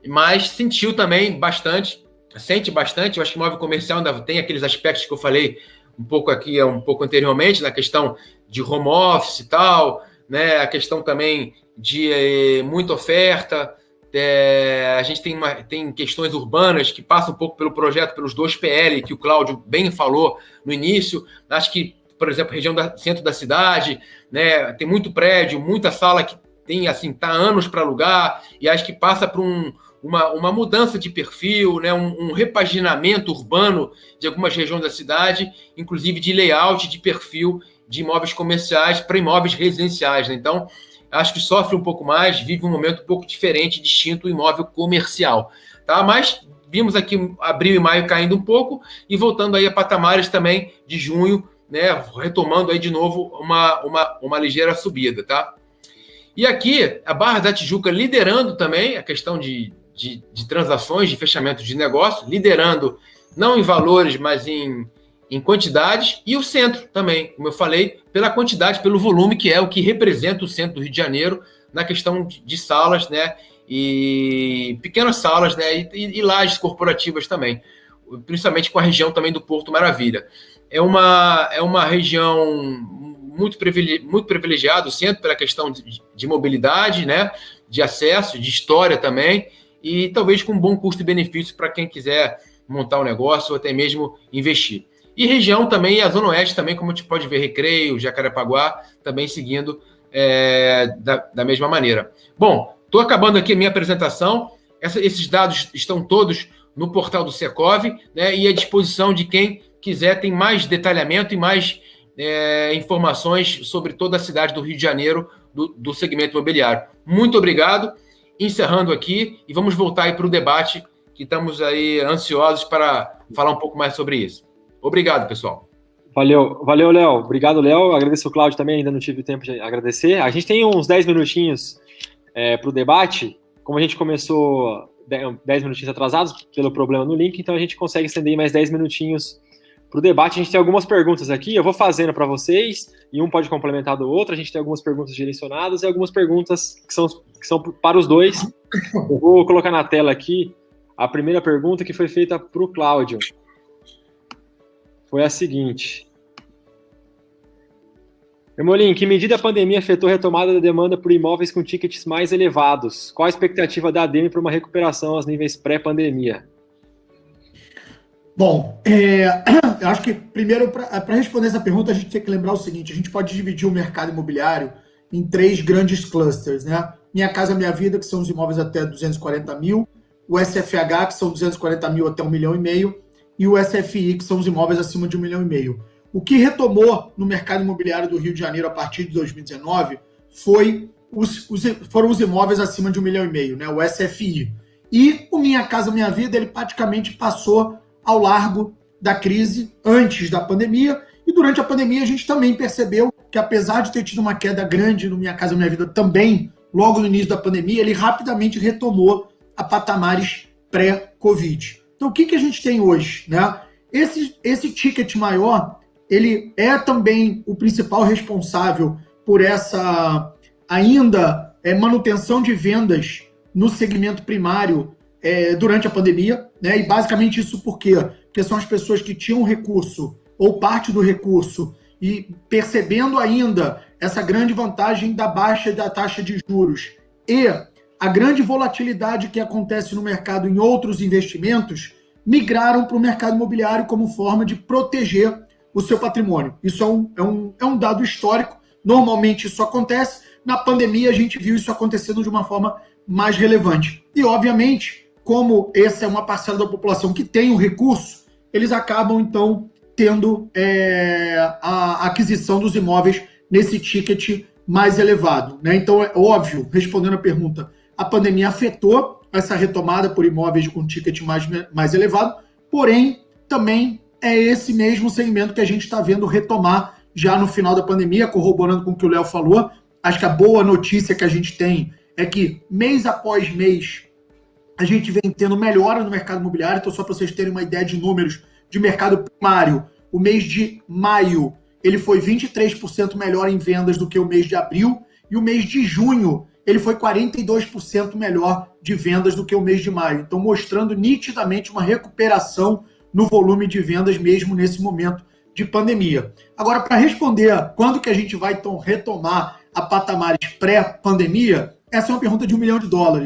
Mas sentiu também bastante, sente bastante, eu acho que o imóvel comercial ainda tem aqueles aspectos que eu falei um pouco anteriormente, na questão de home office e tal, né? A questão também de muita oferta. A gente tem questões urbanas que passam um pouco pelo projeto, pelos 2 PL, que o Cláudio bem falou no início. Acho que, por exemplo, região centro da cidade, né, tem muito prédio, muita sala que tem assim, tá anos para alugar, e acho que passa por uma mudança de perfil, né, um repaginamento urbano de algumas regiões da cidade, inclusive de layout, de perfil de imóveis comerciais para imóveis residenciais, né? Então, acho que sofre um pouco mais, vive um momento um pouco diferente, distinto do imóvel comercial, tá? Mas vimos aqui abril e maio caindo um pouco e voltando aí a patamares também de junho, né? Retomando aí de novo uma ligeira subida, tá? E aqui a Barra da Tijuca liderando também a questão de transações, de fechamento de negócio, liderando não em valores, mas em quantidades, e o centro também, como eu falei, pela quantidade, pelo volume, que é o que representa o centro do Rio de Janeiro na questão de salas, né, e pequenas salas, né, e lajes corporativas também, principalmente com a região também do Porto Maravilha. É uma região muito privilegiada, o centro, pela questão de mobilidade, né, de acesso, de história também, e talvez com um bom custo-benefício para quem quiser montar um negócio ou até mesmo investir. E região também, a Zona Oeste também, como a gente pode ver, Recreio, Jacarepaguá, também seguindo da mesma maneira. Bom, estou acabando aqui a minha apresentação. Esses dados estão todos no portal do Secov, né, e à disposição de quem quiser, tem mais detalhamento e mais informações sobre toda a cidade do Rio de Janeiro, do segmento imobiliário. Muito obrigado. Encerrando aqui, e vamos voltar aí para o debate, que estamos aí ansiosos para falar um pouco mais sobre isso. Obrigado, pessoal. Valeu, Léo. Obrigado, Léo. Agradeço o Cláudio também, ainda não tive tempo de agradecer. A gente tem uns 10 minutinhos para o debate. Como a gente começou 10 minutinhos atrasados pelo problema no link, então a gente consegue estender mais 10 minutinhos para o debate. A gente tem algumas perguntas aqui, eu vou fazendo para vocês, e um pode complementar do outro. A gente tem algumas perguntas direcionadas e algumas perguntas que são para os dois. Eu vou colocar na tela aqui a primeira pergunta, que foi feita para o Cláudio. Foi a seguinte: Ermolim, em que medida a pandemia afetou a retomada da demanda por imóveis com tickets mais elevados? Qual a expectativa da ADEME para uma recuperação aos níveis pré-pandemia? Bom, eu acho que primeiro, para responder essa pergunta, a gente tem que lembrar o seguinte: a gente pode dividir o mercado imobiliário em 3 grandes clusters, né? Minha Casa Minha Vida, que são os imóveis até 240 mil, o SFH, que são 240 mil até 1,5 milhão, e o SFI, que são os imóveis acima de 1,5 milhão. O que retomou no mercado imobiliário do Rio de Janeiro a partir de 2019 foram os imóveis acima de 1,5 milhão, né? O SFI. E o Minha Casa Minha Vida, ele praticamente passou ao largo da crise antes da pandemia, e durante a pandemia a gente também percebeu que, apesar de ter tido uma queda grande no Minha Casa Minha Vida também, logo no início da pandemia, ele rapidamente retomou a patamares pré-Covid. Então, o que a gente tem hoje? Né? Esse ticket maior, ele é também o principal responsável por essa ainda manutenção de vendas no segmento primário durante a pandemia, né? E basicamente isso por quê? Porque são as pessoas que tinham recurso ou parte do recurso e percebendo ainda essa grande vantagem da baixa da taxa de juros e a grande volatilidade que acontece no mercado em outros investimentos, migraram para o mercado imobiliário como forma de proteger o seu patrimônio. Isso é um dado histórico, normalmente isso acontece, na pandemia a gente viu isso acontecendo de uma forma mais relevante. E, obviamente, como essa é uma parcela da população que tem o recurso, eles acabam, então, tendo a aquisição dos imóveis nesse ticket mais elevado, né? Então, é óbvio, respondendo a pergunta, a pandemia afetou essa retomada por imóveis com ticket mais elevado, porém, também é esse mesmo segmento que a gente está vendo retomar já no final da pandemia, corroborando com o que o Léo falou. Acho que a boa notícia que a gente tem é que, mês após mês, a gente vem tendo melhora no mercado imobiliário. Então, só para vocês terem uma ideia de números de mercado primário, o mês de maio ele foi 23% melhor em vendas do que o mês de abril, e o mês de junho ele foi 42% melhor de vendas do que o mês de maio. Então, mostrando nitidamente uma recuperação no volume de vendas mesmo nesse momento de pandemia. Agora, para responder quando que a gente vai então retomar a patamares pré-pandemia, essa é uma pergunta de $1 milhão,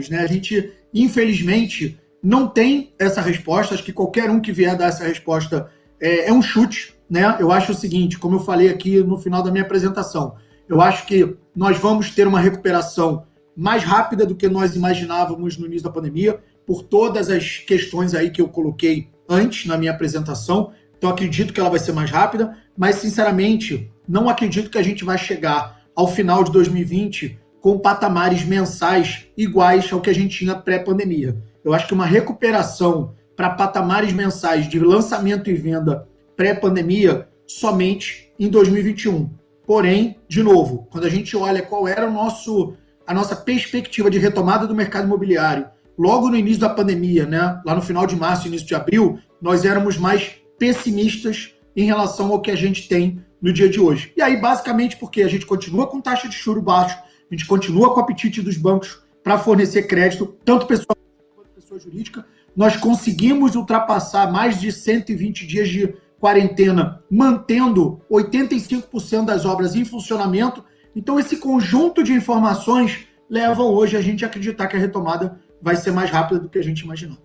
né? A gente, infelizmente, não tem essa resposta. Acho que qualquer um que vier dar essa resposta é um chute, né? Eu acho o seguinte, como eu falei aqui no final da minha apresentação, eu acho que nós vamos ter uma recuperação mais rápida do que nós imaginávamos no início da pandemia, por todas as questões aí que eu coloquei antes na minha apresentação. Então, acredito que ela vai ser mais rápida, mas, sinceramente, não acredito que a gente vai chegar ao final de 2020 com patamares mensais iguais ao que a gente tinha pré-pandemia. Eu acho que uma recuperação para patamares mensais de lançamento e venda pré-pandemia somente em 2021. Porém, de novo, quando a gente olha qual era a nossa perspectiva de retomada do mercado imobiliário logo no início da pandemia, né, lá no final de março, início de abril, nós éramos mais pessimistas em relação ao que a gente tem no dia de hoje. E aí, basicamente, porque a gente continua com taxa de juros baixo, a gente continua com o apetite dos bancos para fornecer crédito, tanto pessoal quanto pessoa jurídica, nós conseguimos ultrapassar mais de 120 dias de quarentena, mantendo 85% das obras em funcionamento. Então, esse conjunto de informações levam hoje a gente a acreditar que a retomada vai ser mais rápida do que a gente imaginou.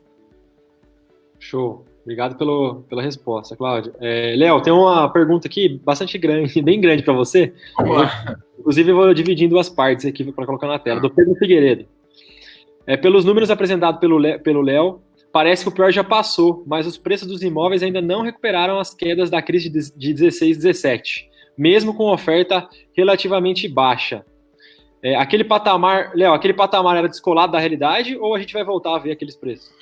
Show. Obrigado pela resposta, Cláudio. Léo, tem uma pergunta aqui bastante grande, bem grande para você. Inclusive, eu vou dividir em duas partes aqui para colocar na tela. Do Pedro Figueiredo. Pelos números apresentados pelo Léo, parece que o pior já passou, mas os preços dos imóveis ainda não recuperaram as quedas da crise de 16 e 17, mesmo com oferta relativamente baixa. Aquele patamar, Léo, era descolado da realidade ou a gente vai voltar a ver aqueles preços?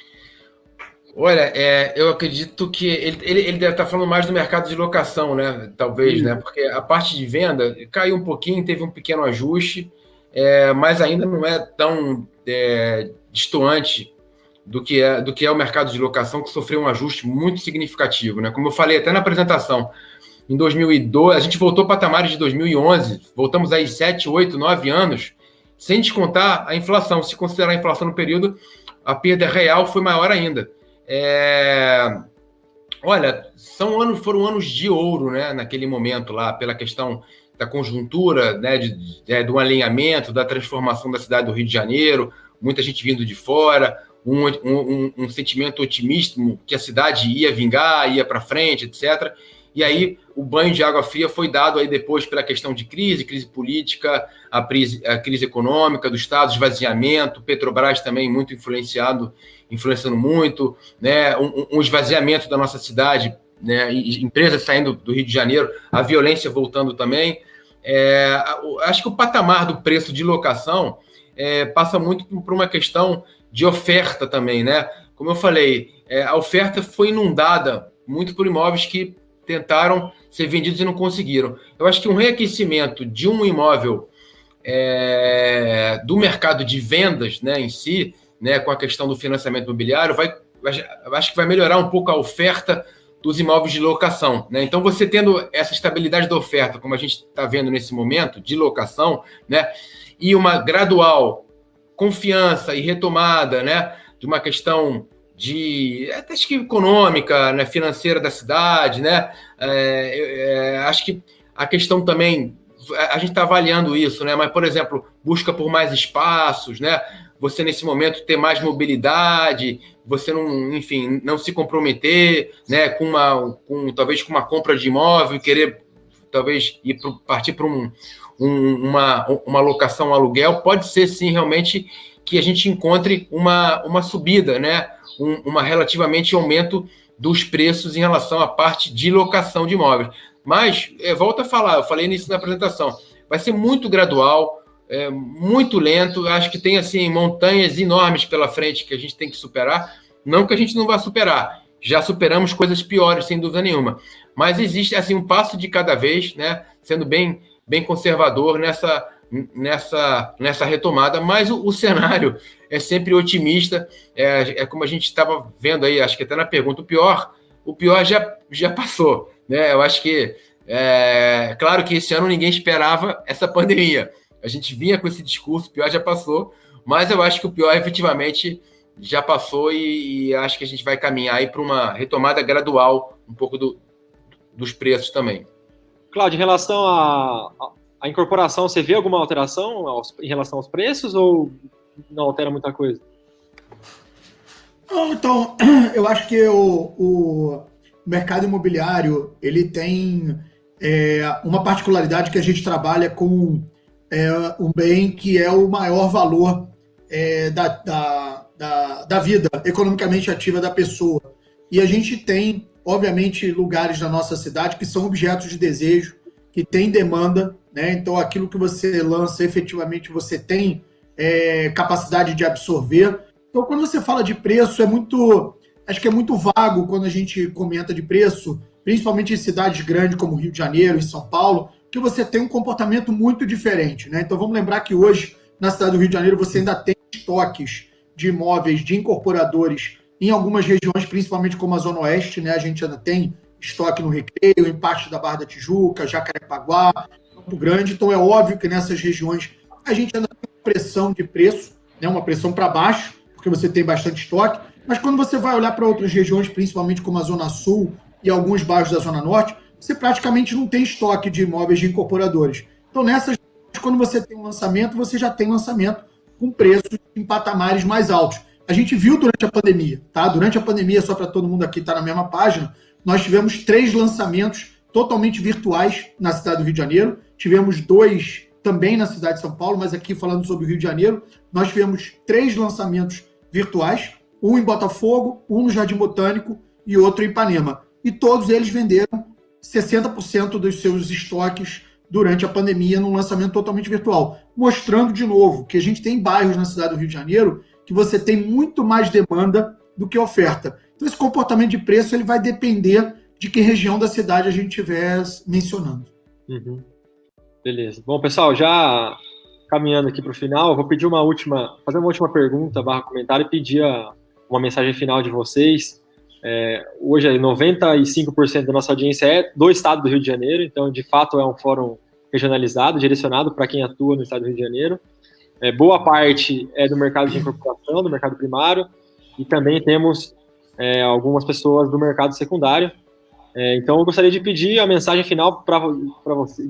Olha, eu acredito que ele deve estar falando mais do mercado de locação, né? Talvez, né? Porque a parte de venda caiu um pouquinho, teve um pequeno ajuste, mas ainda não é tão destoante do que é o mercado de locação, que sofreu um ajuste muito significativo, né? Como eu falei até na apresentação, em 2012, a gente voltou a patamares de 2011, voltamos aí 7, 8, 9 anos, sem descontar a inflação. Se considerar a inflação no período, a perda real foi maior ainda. Olha, foram anos de ouro, né, naquele momento lá, pela questão da conjuntura, né, do alinhamento, da transformação da cidade do Rio de Janeiro, muita gente vindo de fora, um sentimento otimista que a cidade ia vingar, ia para frente, etc. E aí o banho de água fria foi dado aí depois pela questão de crise política, a crise econômica do Estado, esvaziamento, Petrobras também muito influenciando muito, né? Um esvaziamento da nossa cidade, né? Empresas saindo do Rio de Janeiro, a violência voltando também. Acho que o patamar do preço de locação passa muito por uma questão de oferta também, né? Como eu falei, a oferta foi inundada muito por imóveis que tentaram ser vendidos e não conseguiram. Eu acho que um reaquecimento de um imóvel do mercado de vendas, né, em si, né, com a questão do financiamento imobiliário, acho que vai melhorar um pouco a oferta dos imóveis de locação, né? Então, você tendo essa estabilidade da oferta, como a gente está vendo nesse momento, de locação, né? E uma gradual confiança e retomada, né? De uma questão de até acho que econômica, né? Financeira da cidade, né? Acho que a questão também, a gente está avaliando isso, né? Mas, por exemplo, busca por mais espaços, né? Você, nesse momento, ter mais mobilidade, você não, enfim, não se comprometer, né, talvez com uma compra de imóvel, querer talvez partir para uma locação, um aluguel, pode ser sim realmente que a gente encontre uma subida, né, relativamente aumento dos preços em relação à parte de locação de imóveis. Mas, volto a falar, eu falei nisso na apresentação, vai ser muito gradual, muito lento, acho que tem assim montanhas enormes pela frente que a gente tem que superar, não que a gente não vá superar, já superamos coisas piores, sem dúvida nenhuma, mas existe assim um passo de cada vez, né, sendo bem conservador nessa retomada, mas o cenário é sempre otimista, como a gente estava vendo aí, acho que até na pergunta, o pior já passou, né? Eu acho que, claro que esse ano ninguém esperava essa pandemia, a gente vinha com esse discurso, o pior já passou, mas eu acho que o pior efetivamente já passou e acho que a gente vai caminhar aí para uma retomada gradual um pouco dos preços também. Cláudio, em relação à incorporação, você vê alguma alteração em relação aos preços ou não altera muita coisa? Então, eu acho que o mercado imobiliário ele tem uma particularidade que a gente trabalha com um bem que é o maior valor da vida economicamente ativa da pessoa. E a gente tem, obviamente, lugares na nossa cidade que são objetos de desejo, que tem demanda, né? Então, aquilo que você lança, efetivamente, você tem capacidade de absorver. Então, quando você fala de preço, acho que é muito vago quando a gente comenta de preço, principalmente em cidades grandes como Rio de Janeiro e São Paulo, que você tem um comportamento muito diferente, né? Então, vamos lembrar que hoje, na cidade do Rio de Janeiro, você ainda tem estoques de imóveis de incorporadores em algumas regiões, principalmente como a Zona Oeste, né? A gente ainda tem estoque no Recreio, em parte da Barra da Tijuca, Jacarepaguá, Campo Grande. Então, é óbvio que nessas regiões a gente ainda tem uma pressão de preço, né? Uma pressão para baixo, porque você tem bastante estoque. Mas quando você vai olhar para outras regiões, principalmente como a Zona Sul e alguns bairros da Zona Norte, você praticamente não tem estoque de imóveis de incorporadores. Então, nessas, quando você tem um lançamento, você já tem lançamento com preços em patamares mais altos. A gente viu durante a pandemia, tá? Durante a pandemia, só para todo mundo aqui estar na mesma página, nós tivemos 3 lançamentos totalmente virtuais na cidade do Rio de Janeiro. Tivemos 2 também na cidade de São Paulo, mas aqui falando sobre o Rio de Janeiro, nós tivemos 3 lançamentos virtuais, um em Botafogo, um no Jardim Botânico e outro em Ipanema. E todos eles venderam 60% dos seus estoques durante a pandemia num lançamento totalmente virtual, mostrando de novo que a gente tem bairros na cidade do Rio de Janeiro que você tem muito mais demanda do que oferta. Então esse comportamento de preço ele vai depender de que região da cidade a gente estiver mencionando. Uhum. Beleza. Bom, pessoal, já caminhando aqui para o final, eu vou pedir fazer uma última pergunta, /comentário e pedir uma mensagem final de vocês. Hoje, 95% da nossa audiência é do estado do Rio de Janeiro, então, de fato, é um fórum regionalizado, direcionado para quem atua no estado do Rio de Janeiro. Boa parte é do mercado de incorporação, do mercado primário, e também temos algumas pessoas do mercado secundário. Então, eu gostaria de pedir a mensagem final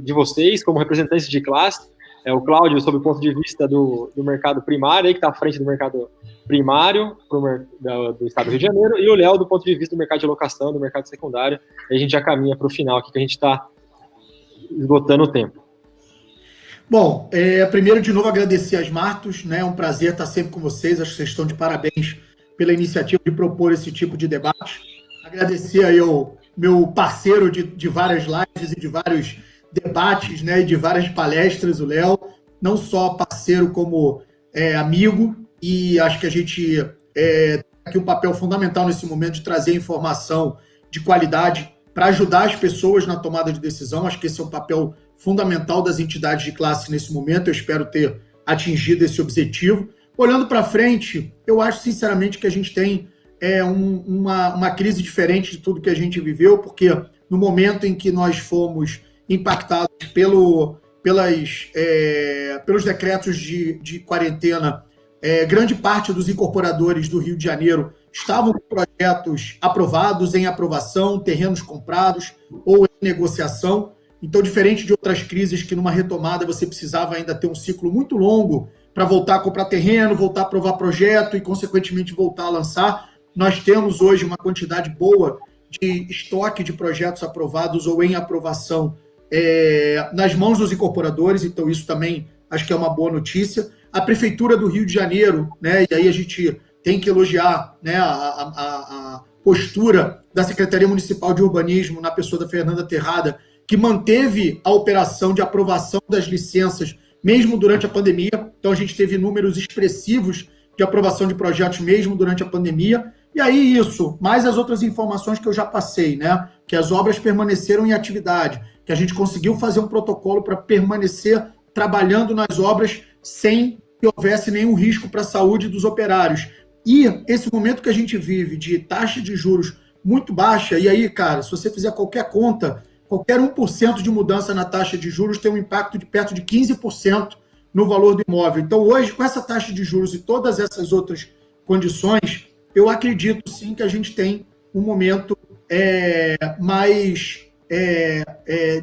de vocês, como representantes de classe. O Cláudio, sob o ponto de vista do mercado primário, que está à frente do mercado primário do estado do Rio de Janeiro, e o Léo, do ponto de vista do mercado de locação, do mercado secundário. E a gente já caminha para o final aqui, que a gente está esgotando o tempo. Bom, primeiro, de novo, agradecer às Martos, né? É um prazer estar sempre com vocês. Acho que vocês estão de parabéns pela iniciativa de propor esse tipo de debate. Agradecer aí ao meu parceiro de várias lives e de vários debates, né, e de várias palestras, o Léo, não só parceiro como amigo, e acho que a gente tem aqui um papel fundamental nesse momento de trazer informação de qualidade para ajudar as pessoas na tomada de decisão. Acho que esse é um papel fundamental das entidades de classe nesse momento. Eu espero ter atingido esse objetivo. Olhando para frente, eu acho sinceramente que a gente tem uma crise diferente de tudo que a gente viveu, porque no momento em que nós fomos impactados pelos decretos de quarentena, grande parte dos incorporadores do Rio de Janeiro estavam com projetos aprovados, em aprovação, terrenos comprados ou em negociação. Então, diferente de outras crises que numa retomada você precisava ainda ter um ciclo muito longo para voltar a comprar terreno, voltar a aprovar projeto e, consequentemente, voltar a lançar, nós temos hoje uma quantidade boa de estoque de projetos aprovados ou em aprovação nas mãos dos incorporadores, então isso também acho que é uma boa notícia. A Prefeitura do Rio de Janeiro, né, e aí a gente tem que elogiar, né, a postura da Secretaria Municipal de Urbanismo, na pessoa da Fernanda Terrada, que manteve a operação de aprovação das licenças, mesmo durante a pandemia. Então, a gente teve números expressivos de aprovação de projetos mesmo durante a pandemia. E aí isso, mais as outras informações que eu já passei, né, que as obras permaneceram em atividade, que a gente conseguiu fazer um protocolo para permanecer trabalhando nas obras sem que houvesse nenhum risco para a saúde dos operários. E esse momento que a gente vive de taxa de juros muito baixa, e aí, cara, se você fizer qualquer conta, qualquer 1% de mudança na taxa de juros tem um impacto de perto de 15% no valor do imóvel. Então, hoje, com essa taxa de juros e todas essas outras condições, eu acredito, sim, que a gente tem um momento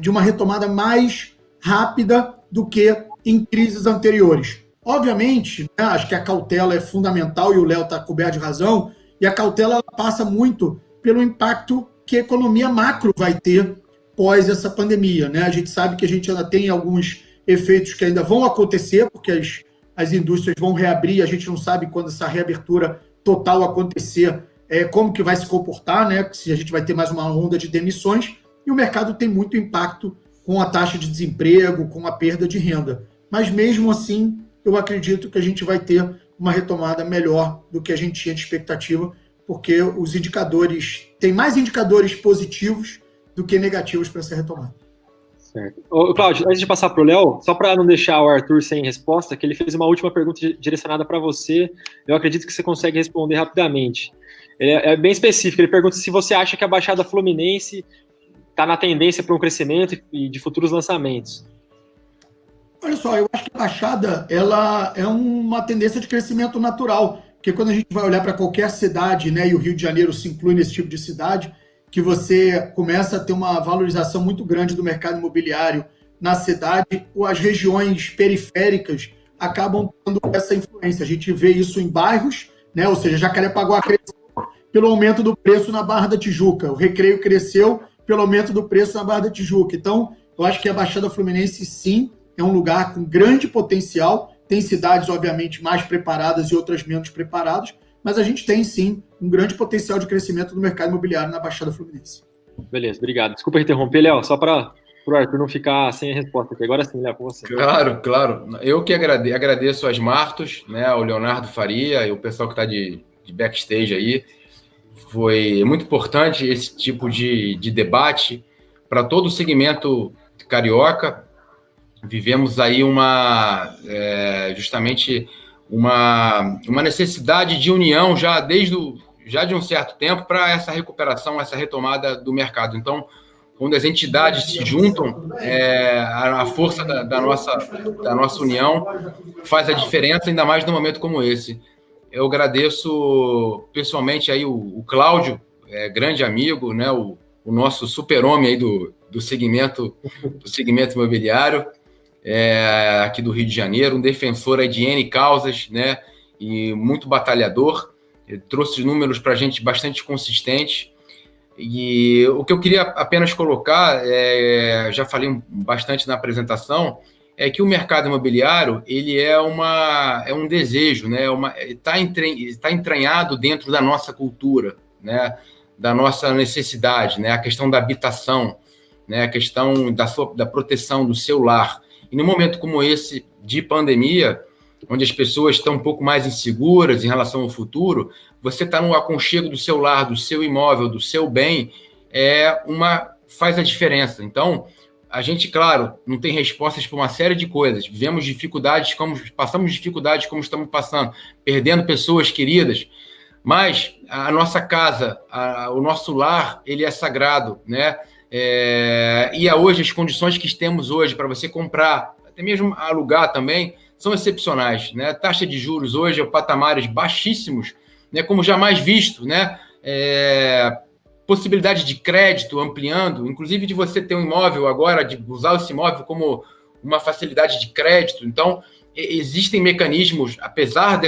de uma retomada mais rápida do que em crises anteriores. Obviamente, né, acho que a cautela é fundamental e o Léo está coberto de razão, e a cautela passa muito pelo impacto que a economia macro vai ter pós essa pandemia, né? A gente sabe que a gente ainda tem alguns efeitos que ainda vão acontecer, porque as indústrias vão reabrir, a gente não sabe quando essa reabertura total acontecer, como que vai se comportar, né? Se a gente vai ter mais uma onda de demissões, e o mercado tem muito impacto com a taxa de desemprego, com a perda de renda. Mas mesmo assim, eu acredito que a gente vai ter uma retomada melhor do que a gente tinha de expectativa, porque os indicadores, tem mais indicadores positivos do que negativos para essa retomada. Certo. Ô, Cláudio, antes de passar para o Léo, só para não deixar o Arthur sem resposta, que ele fez uma última pergunta direcionada para você, eu acredito que você consegue responder rapidamente. É bem específico, ele pergunta se você acha que a Baixada Fluminense está na tendência para um crescimento e de futuros lançamentos. Olha só, eu acho que a Baixada ela é uma tendência de crescimento natural, porque quando a gente vai olhar para qualquer cidade, né, e o Rio de Janeiro se inclui nesse tipo de cidade, que você começa a ter uma valorização muito grande do mercado imobiliário na cidade, ou as regiões periféricas acabam tendo essa influência. A gente vê isso em bairros, né, ou seja, Jacarepaguá cresceu pelo aumento do preço na Barra da Tijuca, o Recreio cresceu pelo aumento do preço na Barra da Tijuca. Então, eu acho que a Baixada Fluminense, sim, é um lugar com grande potencial. Tem cidades, obviamente, mais preparadas e outras menos preparadas, mas a gente tem, sim, um grande potencial de crescimento do mercado imobiliário na Baixada Fluminense. Beleza, obrigado. Desculpa interromper, Léo, só para o Arthur não ficar sem a resposta aqui. Agora sim, Léo, com você. Claro, claro. Eu que agradeço aos Martos, né, ao Leonardo Faria e o pessoal que está de backstage aí. Foi muito importante esse tipo de debate para todo o segmento carioca. Vivemos aí justamente uma necessidade de união já de um certo tempo para essa recuperação, essa retomada do mercado. Então, quando as entidades se juntam, a força da nossa união faz a diferença, ainda mais num momento como esse. Eu agradeço pessoalmente aí o Cláudio, grande amigo, né, o nosso super-homem aí do segmento imobiliário, aqui do Rio de Janeiro, um defensor aí de N causas, né, e muito batalhador. Ele trouxe números para a gente bastante consistentes. E o que eu queria apenas colocar, já falei bastante na apresentação, é que o mercado imobiliário ele é um desejo, né? Está entranhado dentro da nossa cultura, né? Da nossa necessidade, né? A questão da habitação, né? A questão da proteção do seu lar. E num momento como esse de pandemia, onde as pessoas estão um pouco mais inseguras em relação ao futuro, você está no aconchego do seu lar, do seu imóvel, do seu bem, faz a diferença. Então, a gente, claro, não tem respostas para uma série de coisas. Passamos dificuldades como estamos passando, perdendo pessoas queridas, Mas a nossa casa, o nosso lar, ele é sagrado, né? E hoje as condições que temos hoje para você comprar, até mesmo alugar também, são excepcionais, né? Taxa de juros hoje é patamares baixíssimos, né? Como jamais visto, né? Possibilidade de crédito ampliando, inclusive de você ter um imóvel agora, de usar esse imóvel como uma facilidade de crédito. Então, existem mecanismos, apesar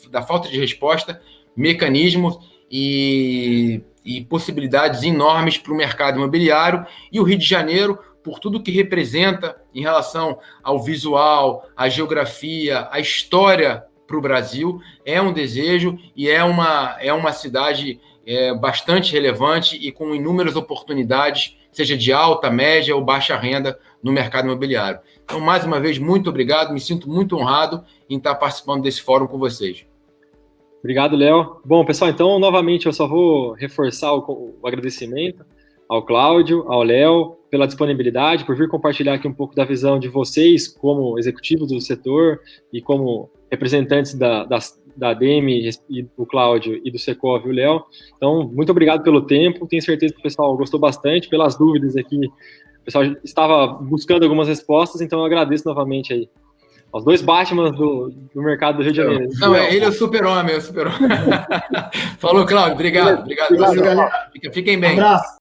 da falta de resposta, mecanismos e possibilidades enormes para o mercado imobiliário. E o Rio de Janeiro, por tudo que representa em relação ao visual, à geografia, à história para o Brasil, é um desejo e é uma cidade bastante relevante e com inúmeras oportunidades, seja de alta, média ou baixa renda no mercado imobiliário. Então, mais uma vez, muito obrigado, me sinto muito honrado em estar participando desse fórum com vocês. Obrigado, Léo. Bom, pessoal, então, novamente, eu só vou reforçar o agradecimento ao Cláudio, ao Léo, pela disponibilidade, por vir compartilhar aqui um pouco da visão de vocês como executivos do setor e como representantes da ADEME, e do Cláudio e do Secov e o Léo. Então, muito obrigado pelo tempo, tenho certeza que o pessoal gostou bastante, pelas dúvidas aqui, o pessoal estava buscando algumas respostas, então eu agradeço novamente aí aos dois Batmans do mercado do Rio de Janeiro. Não, ele é o super-homem, Falou, Cláudio, obrigado. Obrigado, galera. Fiquem bem. Um abraço.